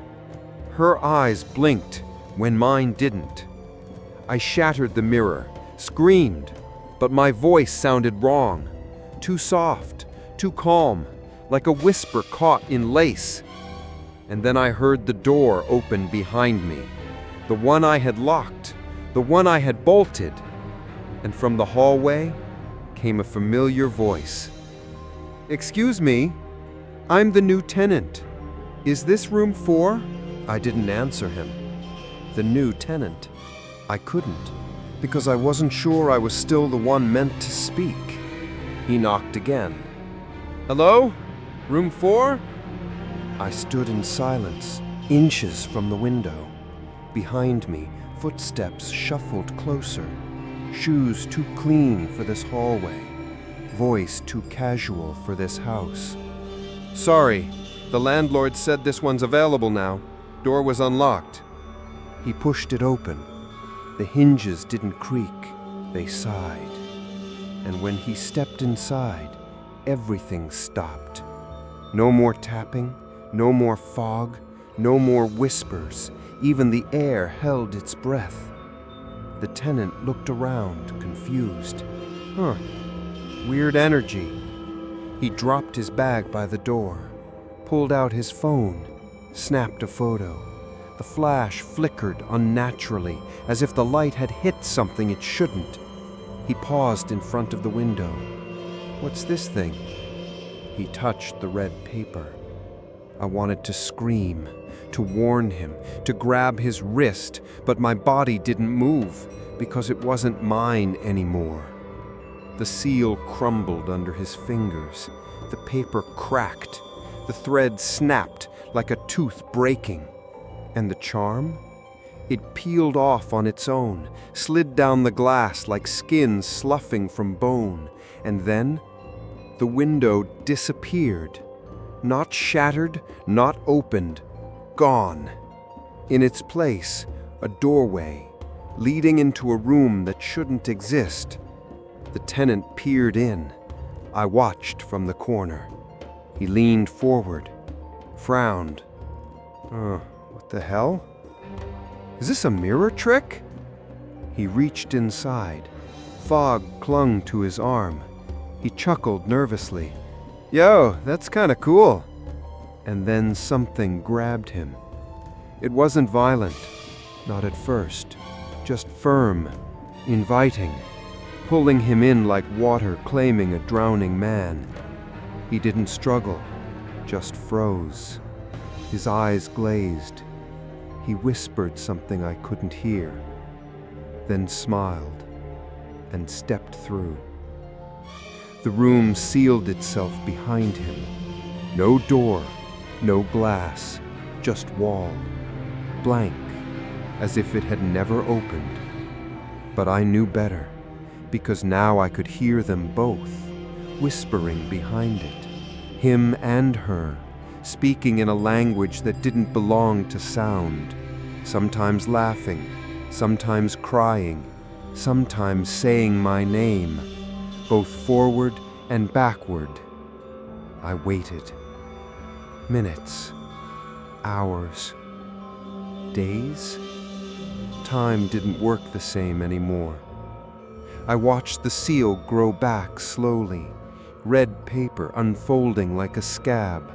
blinked when mine didn't. I shattered the mirror, screamed, but my voice sounded wrong, too soft, too calm, like a whisper caught in lace. And then I heard the door open behind me, the one I had locked, the one I had bolted. And from the hallway came a familiar voice. "Excuse me, I'm the new tenant. Is this room 4? I didn't answer him. The new tenant. I couldn't, because I wasn't sure I was still the one meant to speak. He knocked again. "Hello? Room 4? I stood in silence, inches from the window. Behind me, footsteps shuffled closer. Shoes too clean for this hallway. Voice too casual for this house. "Sorry, the landlord said this one's available now. Door was unlocked." He pushed it open. The hinges didn't creak, they sighed. And when he stepped inside, everything stopped. No more tapping, no more fog, no more whispers. Even the air held its breath. The tenant looked around, confused. Weird energy. He dropped his bag by the door, pulled out his phone, snapped a photo. The flash flickered unnaturally, as if the light had hit something it shouldn't. He paused in front of the window. "What's this thing?" He touched the red paper. I wanted to scream, to warn him, to grab his wrist, but my body didn't move because it wasn't mine anymore. The seal crumbled under his fingers. The paper cracked. The thread snapped like a tooth breaking. And the charm? It peeled off on its own, slid down the glass like skin sloughing from bone, and then the window disappeared. Not shattered, not opened, gone. In its place, a doorway, leading into a room that shouldn't exist. The tenant peered in. I watched from the corner. He leaned forward, frowned. What the hell? Is this a mirror trick? He reached inside. Fog clung to his arm. He chuckled nervously. Yo, that's kinda cool. And then something grabbed him. It wasn't violent, not at first, just firm, inviting, pulling him in like water claiming a drowning man. He didn't struggle, just froze. His eyes glazed. He whispered something I couldn't hear, then smiled and stepped through. The room sealed itself behind him. No door, no glass, just wall, blank, as if it had never opened. But I knew better, because now I could hear them both, whispering behind it, him and her, speaking in a language that didn't belong to sound, sometimes laughing, sometimes crying, sometimes saying my name, both forward and backward. I waited. Minutes, hours, days. Time didn't work the same anymore. I watched the seal grow back slowly, red paper unfolding like a scab,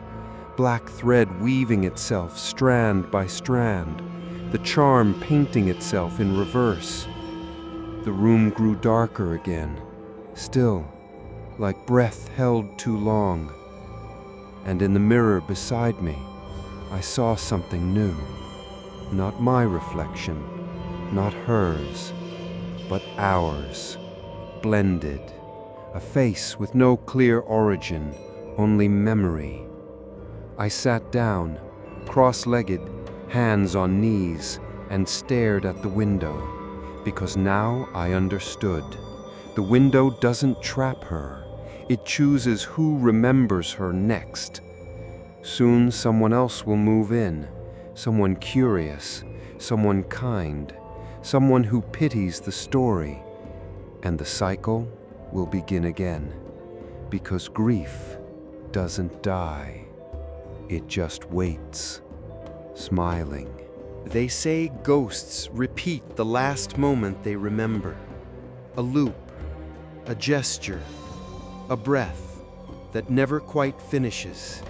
black thread weaving itself strand by strand, the charm painting itself in reverse. The room grew darker again, still, like breath held too long. And in the mirror beside me, I saw something new. Not my reflection, not hers, but ours, blended. A face with no clear origin, only memory. I sat down, cross-legged, hands on knees, and stared at the window, because now I understood. The window doesn't trap her. It chooses who remembers her next. Soon someone else will move in, someone curious, someone kind, someone who pities the story, and the cycle will begin again, because grief doesn't die. It just waits, smiling. They say ghosts repeat the last moment they remember. A loop, a gesture, a breath that never quite finishes.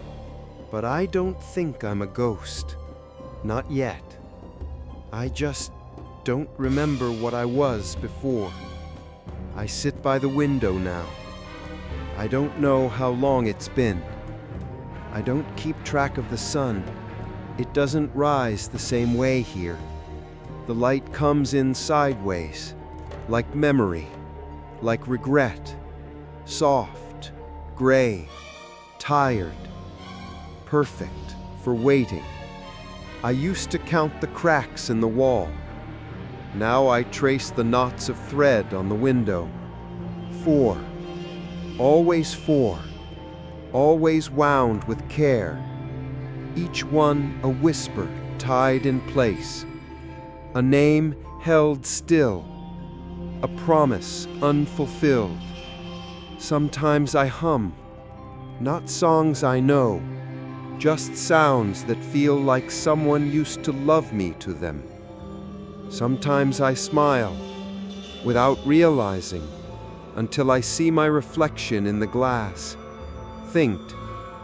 But I don't think I'm a ghost. Not yet. I just don't remember what I was before. I sit by the window now. I don't know how long it's been. I don't keep track of the sun. It doesn't rise the same way here. The light comes in sideways, like memory, like regret, soft, gray, tired, perfect for waiting. I used to count the cracks in the wall. Now I trace the knots of thread on the window. 4. Always 4. Always wound with care. Each one a whisper tied in place. A name held still. A promise unfulfilled. Sometimes I hum, not songs I know, just sounds that feel like someone used to love me to them. Sometimes I smile, without realizing, until I see my reflection in the glass, faint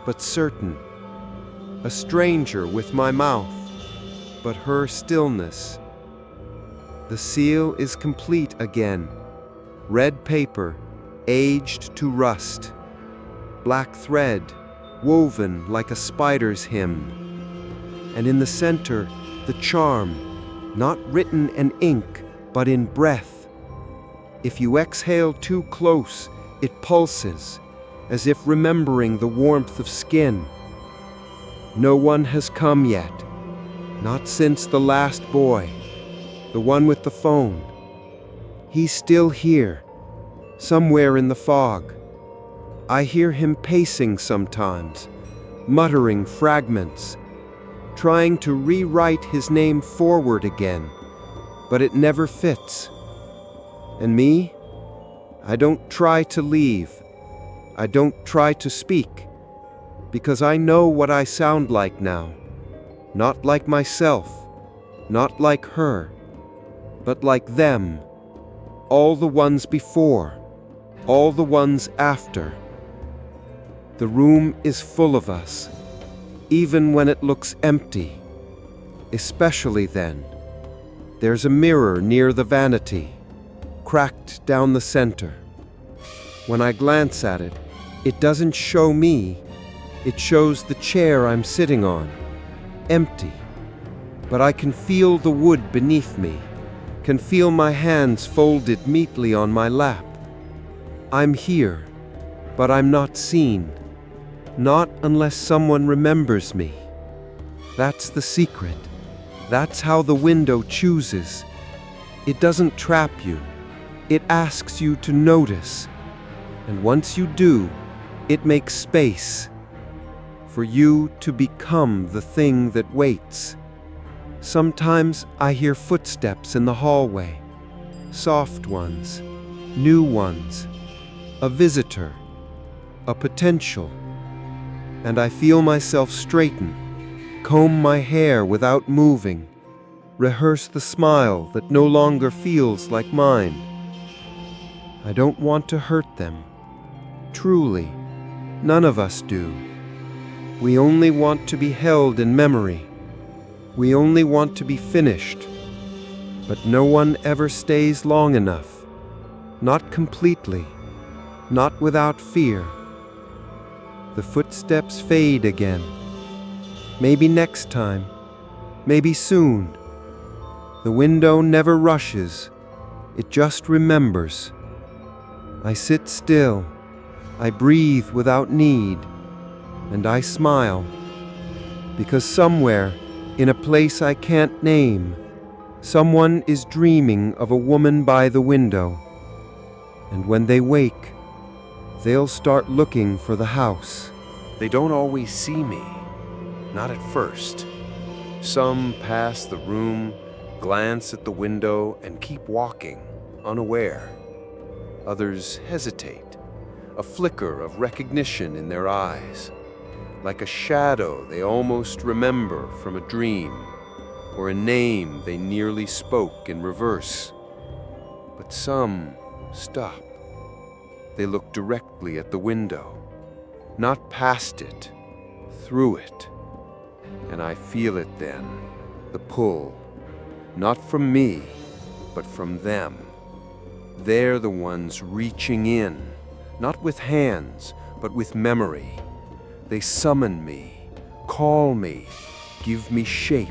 but certain. A stranger with my mouth, but her stillness. The seal is complete again. Red paper, aged to rust. Black thread, woven like a spider's hymn. And in the center, the charm, not written in ink, but in breath. If you exhale too close, it pulses, as if remembering the warmth of skin. No one has come yet, not since the last boy, the one with the phone. He's still here, somewhere in the fog. I hear him pacing sometimes, muttering fragments, trying to rewrite his name forward again, but it never fits. And me? I don't try to leave. I don't try to speak, because I know what I sound like now. Not like myself, not like her, but like them. All the ones before, all the ones after. The room is full of us, even when it looks empty. Especially then. There's a mirror near the vanity, cracked down the center. When I glance at it, it doesn't show me. It shows the chair I'm sitting on, empty. But I can feel the wood beneath me, can feel my hands folded neatly on my lap. I'm here, but I'm not seen. Not unless someone remembers me. That's the secret. That's how the window chooses. It doesn't trap you. It asks you to notice. And once you do, it makes space for you to become the thing that waits. Sometimes I hear footsteps in the hallway, soft ones, new ones, a visitor, a potential. And I feel myself straighten, comb my hair without moving, rehearse the smile that no longer feels like mine. I don't want to hurt them. Truly, none of us do. We only want to be held in memory. We only want to be finished. But no one ever stays long enough. Not completely. Not without fear. The footsteps fade again. Maybe next time. Maybe soon. The window never rushes. It just remembers. I sit still. I breathe without need. And I smile. Because somewhere, in a place I can't name, someone is dreaming of a woman by the window. And when they wake, they'll start looking for the house. They don't always see me, not at first. Some pass the room, glance at the window, and keep walking, unaware. Others hesitate, a flicker of recognition in their eyes, like a shadow they almost remember from a dream, or a name they nearly spoke in reverse. But some stop. They look directly at the window, not past it, through it. And I feel it then, the pull, not from me, but from them. They're the ones reaching in, not with hands, but with memory. They summon me, call me, give me shape.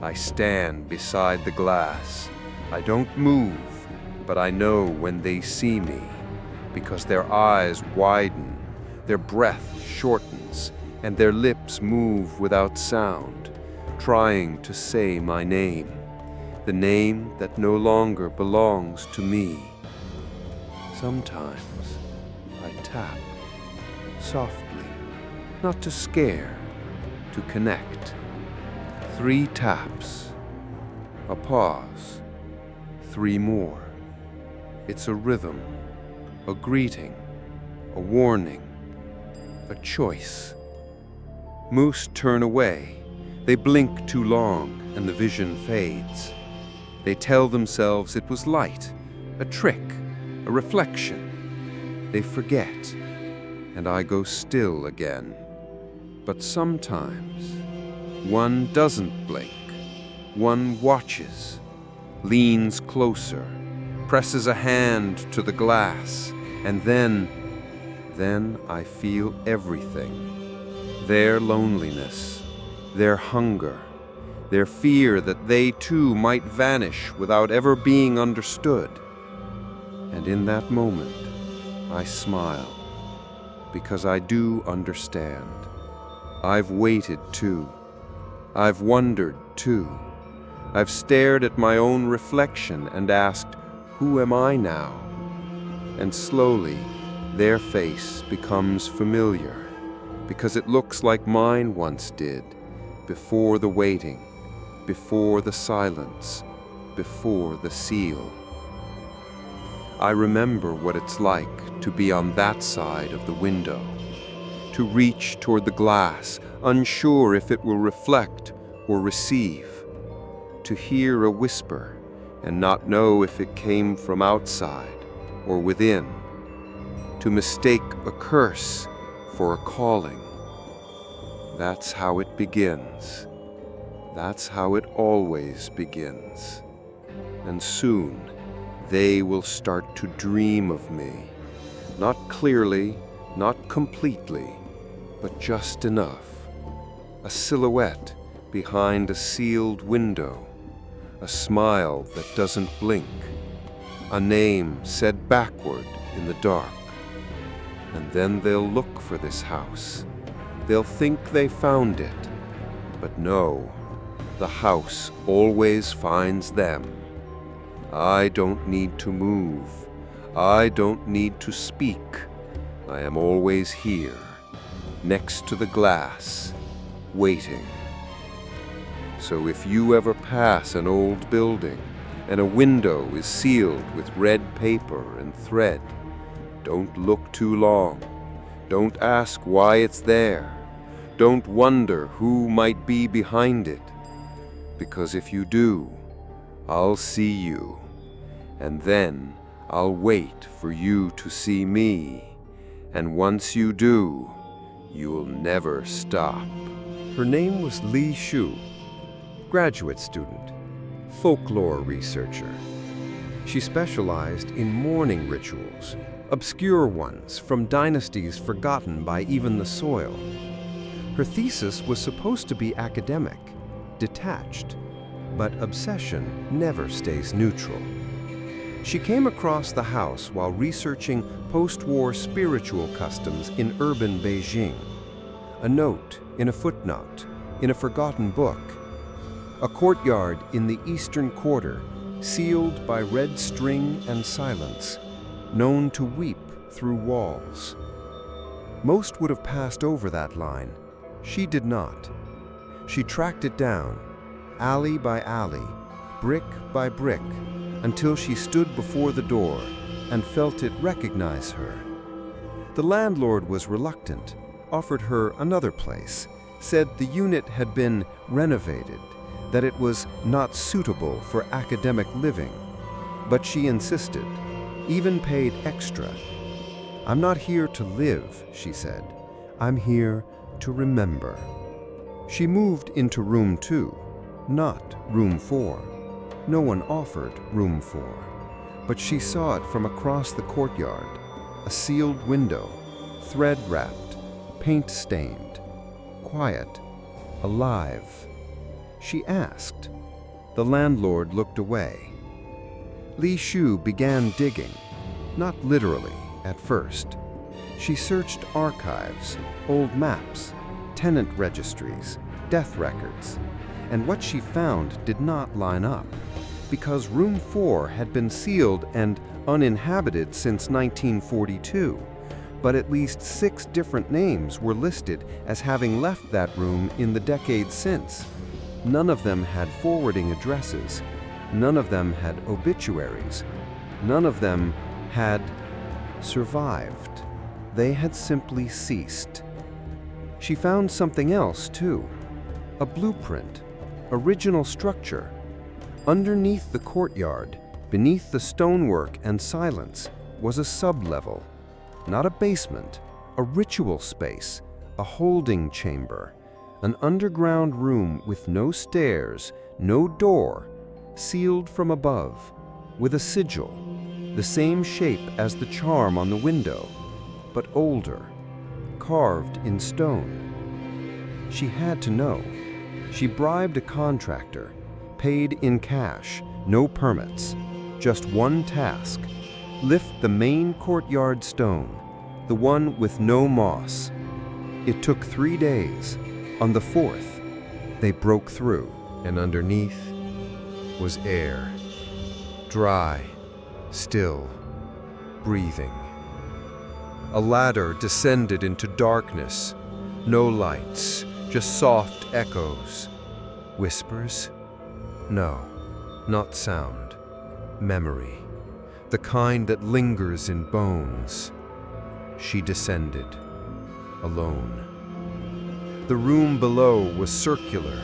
I stand beside the glass. I don't move, but I know when they see me, because their eyes widen, their breath shortens, and their lips move without sound, trying to say my name, the name that no longer belongs to me. Sometimes I tap, softly, not to scare, to connect. 3 taps, a pause, 3 more. It's a rhythm, a greeting, a warning, a choice. Moose turn away. They blink too long, and the vision fades. They tell themselves it was light, a trick, a reflection. They forget, and I go still again. But sometimes, one doesn't blink. One watches, leans closer, presses a hand to the glass, and then I feel everything. Their loneliness, their hunger, their fear that they too might vanish without ever being understood. And in that moment, I smile, because I do understand. I've waited too. I've wondered too. I've stared at my own reflection and asked, who am I now? And slowly, their face becomes familiar, because it looks like mine once did, before the waiting, before the silence, before the seal. I remember what it's like to be on that side of the window, to reach toward the glass, unsure if it will reflect or receive, to hear a whisper and not know if it came from outside or within, to mistake a curse for a calling. That's how it begins. That's how it always begins. And soon, they will start to dream of me. Not clearly, not completely, but just enough. A silhouette behind a sealed window. A smile that doesn't blink. A name said backward in the dark. And then they'll look for this house. They'll think they found it. But no, the house always finds them. I don't need to move. I don't need to speak. I am always here, next to the glass, waiting. So if you ever pass an old building and a window is sealed with red paper and thread, don't look too long. Don't ask why it's there. Don't wonder who might be behind it. Because if you do, I'll see you, and then I'll wait for you to see me. And once you do, you'll never stop. Her name was Li Shu, graduate student, folklore researcher. She specialized in mourning rituals, obscure ones from dynasties forgotten by even the soil. Her thesis was supposed to be academic, detached, but obsession never stays neutral. She came across the house while researching post-war spiritual customs in urban Beijing. A note in a footnote in a forgotten book. A courtyard in the eastern quarter, sealed by red string and silence, known to weep through walls. Most would have passed over that line. She did not. She tracked it down, alley by alley, brick by brick, until she stood before the door and felt it recognize her. The landlord was reluctant, offered her another place, said the unit had been renovated, that it was not suitable for academic living. But she insisted, even paid extra. "I'm not here to live," she said. "I'm here to remember." She moved into room 2, not room 4. No one offered room 4, but she saw it from across the courtyard, a sealed window, thread-wrapped, paint-stained, quiet, alive. She asked. The landlord looked away. Li Shu began digging, not literally at first. She searched archives, old maps, tenant registries, death records, and what she found did not line up, because room 4 had been sealed and uninhabited since 1942, but at least 6 different names were listed as having left that room in the decades since. None of them had forwarding addresses. None of them had obituaries. None of them had survived. They had simply ceased. She found something else, too. A blueprint, original structure. Underneath the courtyard, beneath the stonework and silence, was a sublevel. Not a basement, a ritual space, a holding chamber. An underground room with no stairs, no door, sealed from above, with a sigil, the same shape as the charm on the window, but older, carved in stone. She had to know. She bribed a contractor, paid in cash, no permits, just one task: lift the main courtyard stone, the one with no moss. It took 3 days. On the 4th, they broke through, and underneath was air. Dry, still, breathing. A ladder descended into darkness. No lights, just soft echoes. Whispers? No, not sound. Memory. The kind that lingers in bones. She descended, alone. The room below was circular,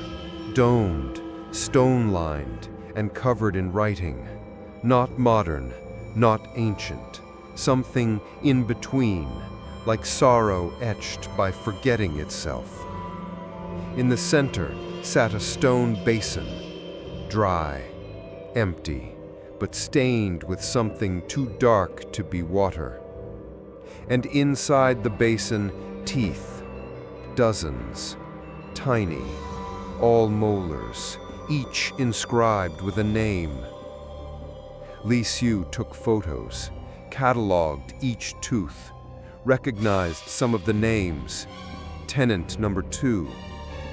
domed, stone-lined, and covered in writing. Not modern, not ancient. Something in between, like sorrow etched by forgetting itself. In the center sat a stone basin, dry, empty, but stained with something too dark to be water. And inside the basin, teeth, dozens, tiny, all molars, each inscribed with a name. Li Xiu took photos, cataloged each tooth, recognized some of the names: tenant number 2,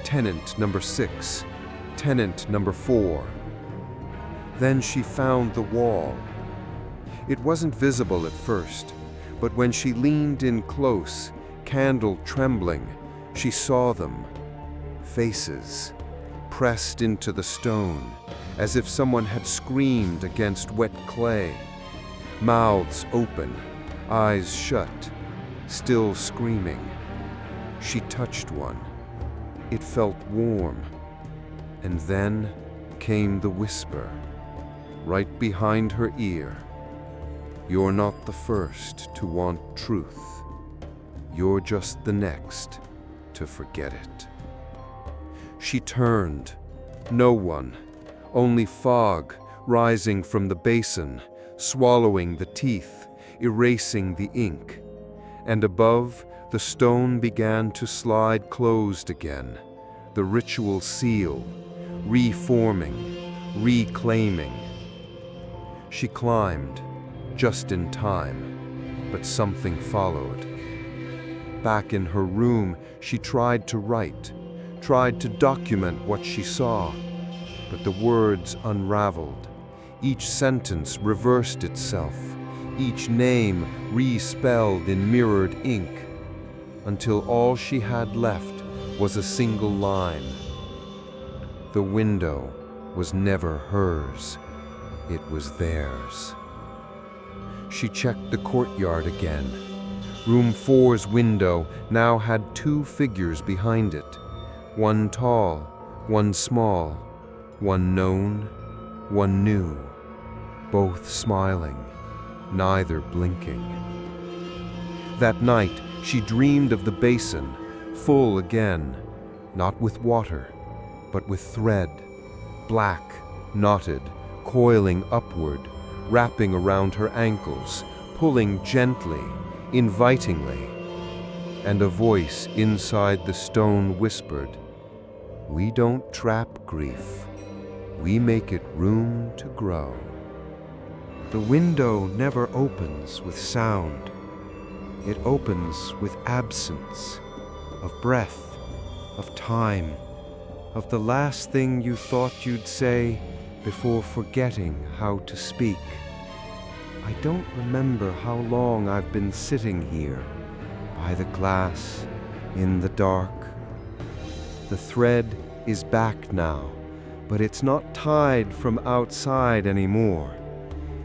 tenant number 6, tenant number 4. Then she found the wall. It wasn't visible at first, but when she leaned in close, candle trembling, she saw them. Faces, pressed into the stone, as if someone had screamed against wet clay. Mouths open, eyes shut, still screaming. She touched one. It felt warm. And then came the whisper, right behind her ear. You're not the first to want truth. You're just the next to forget it. She turned. No one, only fog rising from the basin, swallowing the teeth, erasing the ink. And above, the stone began to slide closed again, the ritual seal, reforming, reclaiming. She climbed, just in time, but something followed. Back in her room, she tried to write, tried to document what she saw, but the words unraveled. Each sentence reversed itself, each name respelled in mirrored ink, until all she had left was a single line. The window was never hers, it was theirs. She checked the courtyard again. Room 4's window now had 2 figures behind it. One tall, one small, one known, one new. Both smiling, neither blinking. That night, she dreamed of the basin, full again, not with water, but with thread, black, knotted, coiling upward, wrapping around her ankles, pulling gently, invitingly. And a voice inside the stone whispered, "We don't trap grief, we make it room to grow." The window never opens with sound. It opens with absence, of breath, of time, of the last thing you thought you'd say before forgetting how to speak. I don't remember how long I've been sitting here, by the glass, in the dark. The thread is back now, but it's not tied from outside anymore.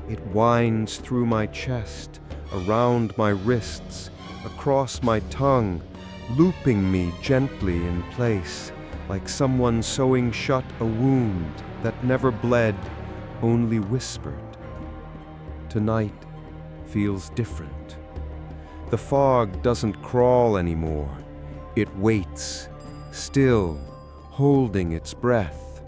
It winds through my chest, around my wrists, across my tongue, looping me gently in place, like someone sewing shut a wound that never bled, only whispered. Tonight feels different. The fog doesn't crawl anymore. It waits, still, holding its breath.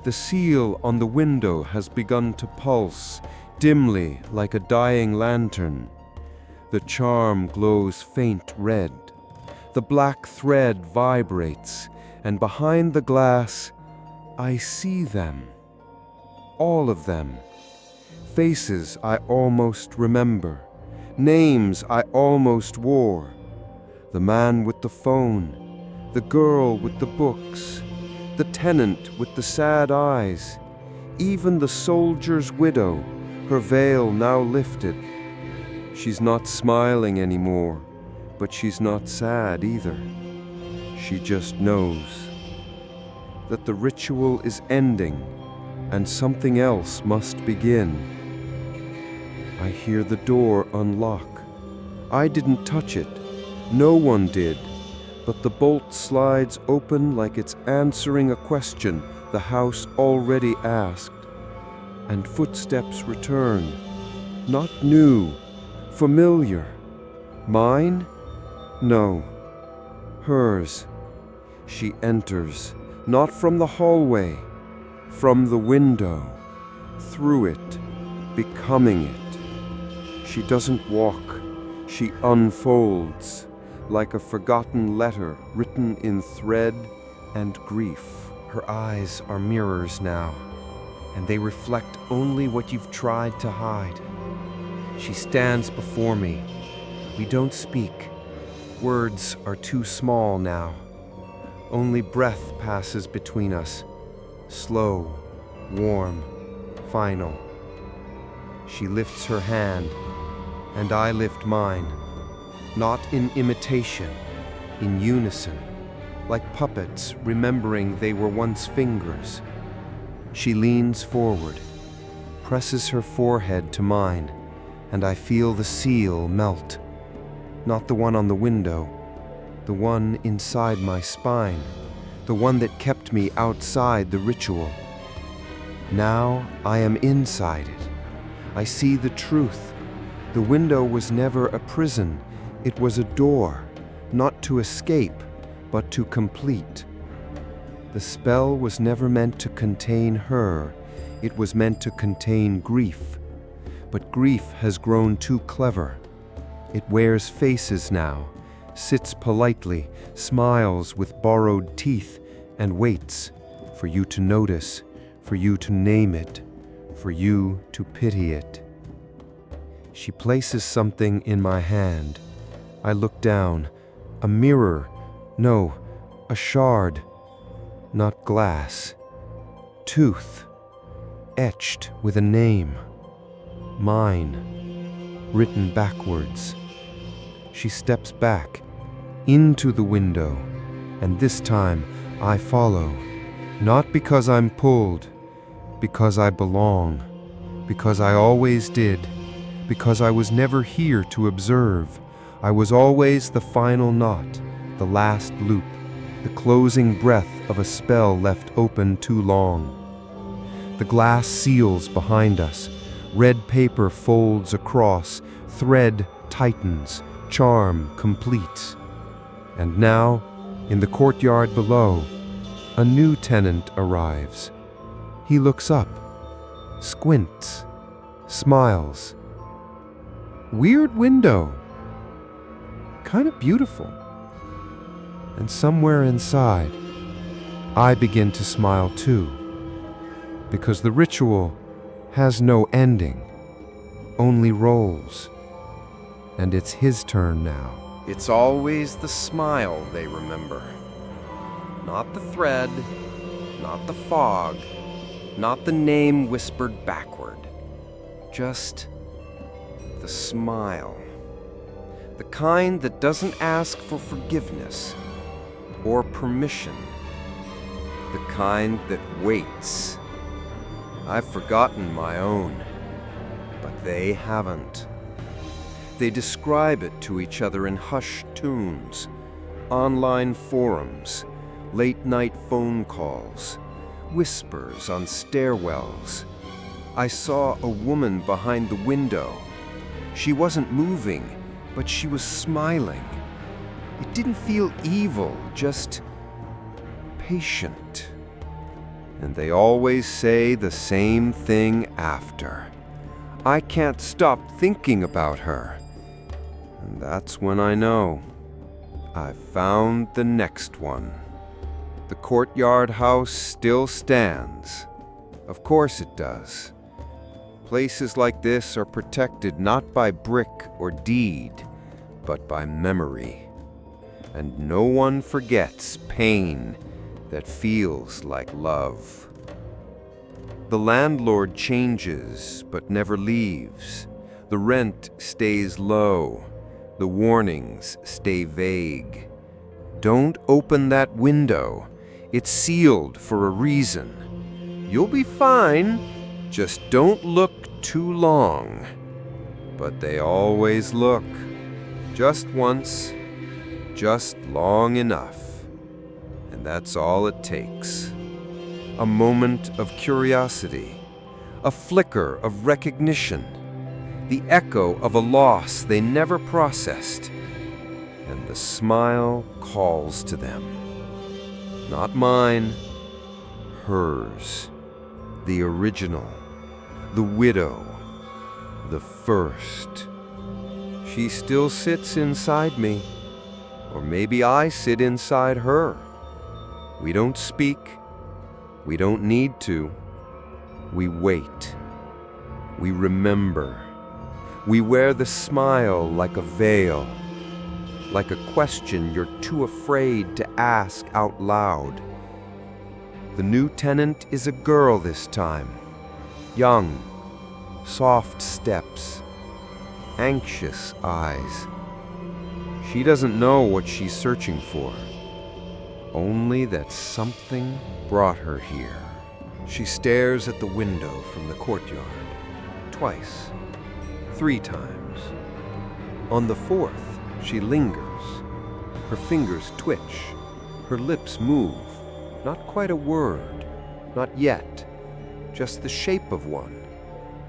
The seal on the window has begun to pulse, dimly like a dying lantern. The charm glows faint red. The black thread vibrates, And behind the glass, I see them. All of them. Faces I almost remember. Names I almost wore. The man with the phone. The girl with the books. The tenant with the sad eyes. Even the soldier's widow, her veil now lifted. She's not smiling anymore, but she's not sad either. She just knows that the ritual is ending and something else must begin. I hear the door unlock. I didn't touch it. No one did. But the bolt slides open like it's answering a question the house already asked. And footsteps return. Not new, familiar. Mine? No. Hers. She enters, not from the hallway, from the window, through it, becoming it. She doesn't walk, she unfolds, like a forgotten letter written in thread and grief. Her eyes are mirrors now, and they reflect only what you've tried to hide. She stands before me. We don't speak. Words are too small now. Only breath passes between us. Slow, warm, final. She lifts her hand, and I lift mine. Not in imitation, in unison, like puppets remembering they were once fingers. She leans forward, presses her forehead to mine, and I feel the seal melt. Not the one on the window, the one inside my spine, the one that kept me outside the ritual. Now I am inside it. I see the truth. The window was never a prison. It was a door, not to escape, but to complete. The spell was never meant to contain her. It was meant to contain grief. But grief has grown too clever. It wears faces now, sits politely, smiles with borrowed teeth, and waits for you to notice, for you to name it, for you to pity it. She places something in my hand. I look down. A mirror. No, a shard. Not glass. Tooth. Etched with a name. Mine. Written backwards. She steps back, into the window, and this time I follow. Not because I'm pulled, because I belong, because I always did, because I was never here to observe. I was always the final knot, the last loop, the closing breath of a spell left open too long. The glass seals behind us, red paper folds across, thread tightens, charm completes. And now, in the courtyard below, a new tenant arrives. He looks up, squints, smiles. Weird window. Kind of beautiful. And somewhere inside, I begin to smile too. Because the ritual has no ending, only rolls. And it's his turn now. It's always the smile they remember. Not the thread, not the fog, not the name whispered backward. Just the smile. The kind that doesn't ask for forgiveness or permission. The kind that waits. I've forgotten my own, but they haven't. They describe it to each other in hushed tunes, online forums, late-night phone calls, whispers on stairwells. I saw a woman behind the window. She wasn't moving, but she was smiling. It didn't feel evil, just patient. And they always say the same thing after. I can't stop thinking about her. And that's when I know I've found the next one. The courtyard house still stands. Of course it does. Places like this are protected not by brick or deed, but by memory. And no one forgets pain that feels like love. The landlord changes but never leaves. The rent stays low. The warnings stay vague. Don't open that window. It's sealed for a reason. You'll be fine. Just don't look too long. But they always look. Just once. Just long enough. And that's all it takes. A moment of curiosity. A flicker of recognition. The echo of a loss they never processed. And the smile calls to them. Not mine, hers. The original, the widow, the first. She still sits inside me, or maybe I sit inside her. We don't speak, we don't need to. We wait, we remember. We wear the smile like a veil, like a question you're too afraid to ask out loud. The new tenant is a girl this time, young, soft steps, anxious eyes. She doesn't know what she's searching for, only that something brought her here. She stares at the window from the courtyard, twice, 3 times. On the 4th, she lingers. Her fingers twitch, her lips move. Not quite a word, not yet, just the shape of one,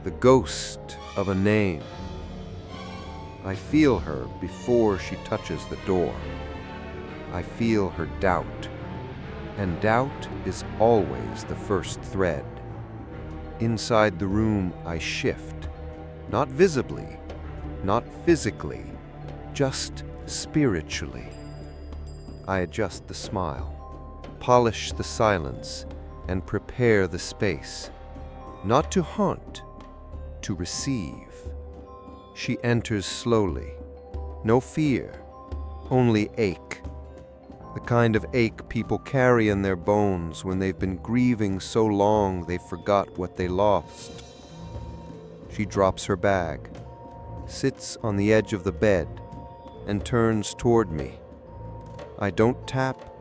the ghost of a name. I feel her before she touches the door. I feel her doubt, and doubt is always the first thread. Inside the room, I shift, not visibly, not physically, just spiritually. I adjust the smile, polish the silence, and prepare the space, not to haunt, to receive. She enters slowly, no fear, only ache, the kind of ache people carry in their bones when they've been grieving so long they forgot what they lost. She drops her bag, sits on the edge of the bed, and turns toward me. I don't tap,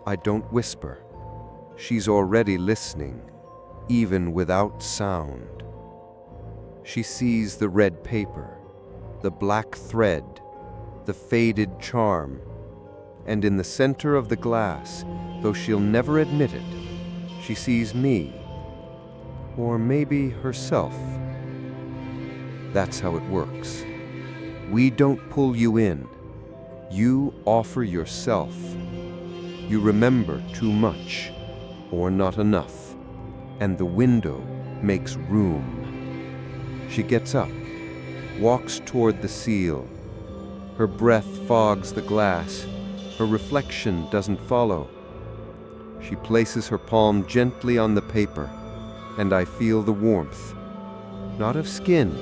I don't whisper. She's already listening, even without sound. She sees the red paper, the black thread, the faded charm, and in the center of the glass, though she'll never admit it, she sees me, or maybe herself. That's how it works. We don't pull you in. You offer yourself. You remember too much, or not enough, and the window makes room. She gets up, walks toward the seal. Her breath fogs the glass. Her reflection doesn't follow. She places her palm gently on the paper, and I feel the warmth, not of skin,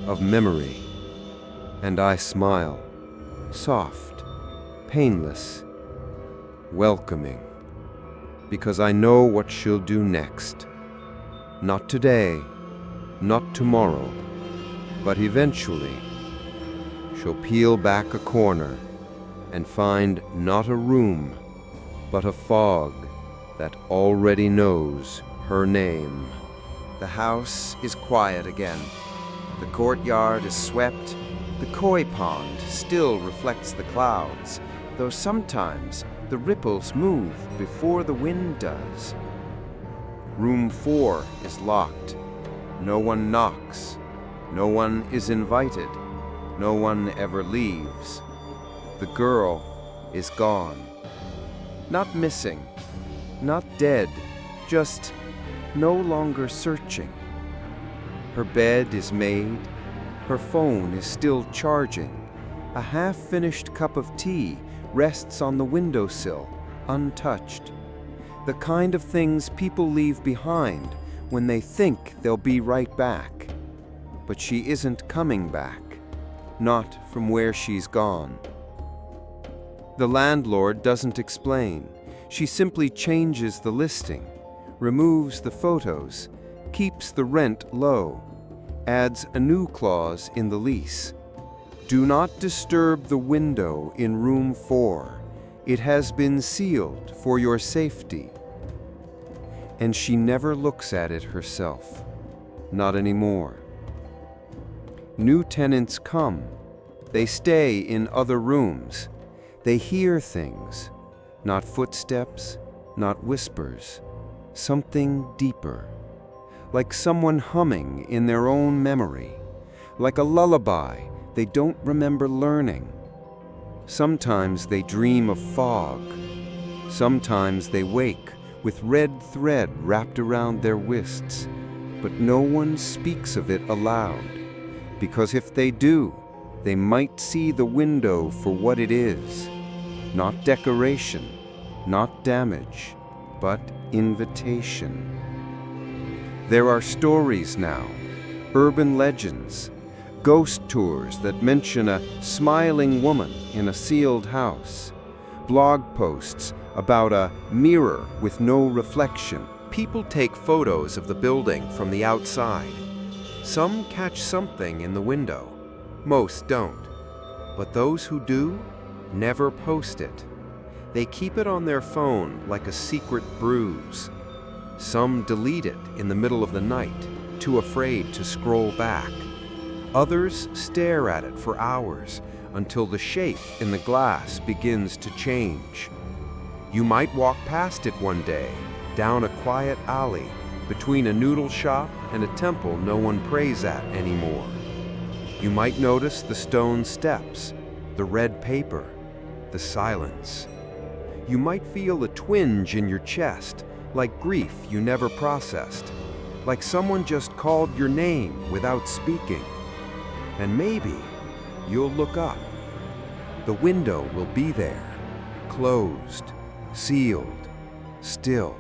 of memory. And I smile, soft, painless, welcoming, because I know what she'll do next. Not today, not tomorrow, but eventually, she'll peel back a corner and find not a room, but a fog that already knows her name. The house is quiet again. The courtyard is swept. The koi pond still reflects the clouds, though sometimes the ripples move before the wind does. Room 4 is locked. No one knocks. No one is invited. No one ever leaves. The girl is gone. Not missing, not dead, just no longer searching. Her bed is made. Her phone is still charging. A half-finished cup of tea rests on the windowsill, untouched. The kind of things people leave behind when they think they'll be right back. But she isn't coming back, not from where she's gone. The landlord doesn't explain. She simply changes the listing, removes the photos, keeps the rent low, adds a new clause in the lease. Do not disturb the window in room 4. It has been sealed for your safety. And she never looks at it herself. Not anymore. New tenants come. They stay in other rooms. They hear things. Not footsteps, not whispers. Something deeper. Like someone humming in their own memory. Like a lullaby they don't remember learning. Sometimes they dream of fog. Sometimes they wake with red thread wrapped around their wrists, but no one speaks of it aloud, because if they do, they might see the window for what it is, not decoration, not damage, but invitation. There are stories now, urban legends, ghost tours that mention a smiling woman in a sealed house, blog posts about a mirror with no reflection. People take photos of the building from the outside. Some catch something in the window. Most don't. But those who do never post it. They keep it on their phone like a secret bruise. Some delete it in the middle of the night, too afraid to scroll back. Others stare at it for hours until the shape in the glass begins to change. You might walk past it one day, down a quiet alley, between a noodle shop and a temple no one prays at anymore. You might notice the stone steps, the red paper, the silence. You might feel a twinge in your chest, like grief you never processed, like someone just called your name without speaking. And maybe you'll look up. The window will be there, closed, sealed, still.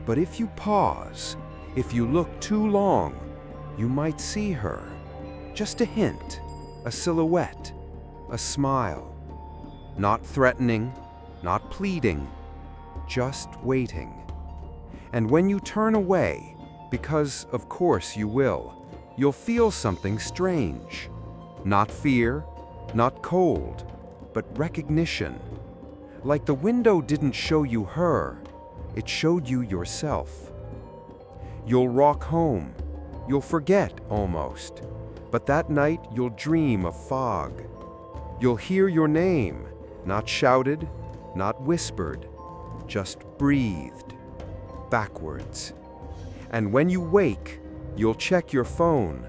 But if you pause, if you look too long, you might see her. Just a hint, a silhouette, a smile. Not threatening, not pleading, just waiting. And when you turn away, because of course you will, you'll feel something strange. Not fear, not cold, but recognition. Like the window didn't show you her, it showed you yourself. You'll walk home, you'll forget almost, but that night you'll dream of fog. You'll hear your name, not shouted, not whispered, just breathed, backwards. And when you wake, you'll check your phone.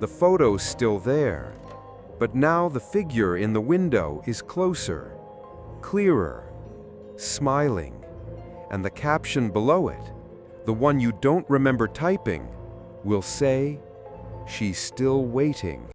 The photo's still there, but now the figure in the window is closer, clearer, smiling. And the caption below it, the one you don't remember typing, will say, "She's still waiting."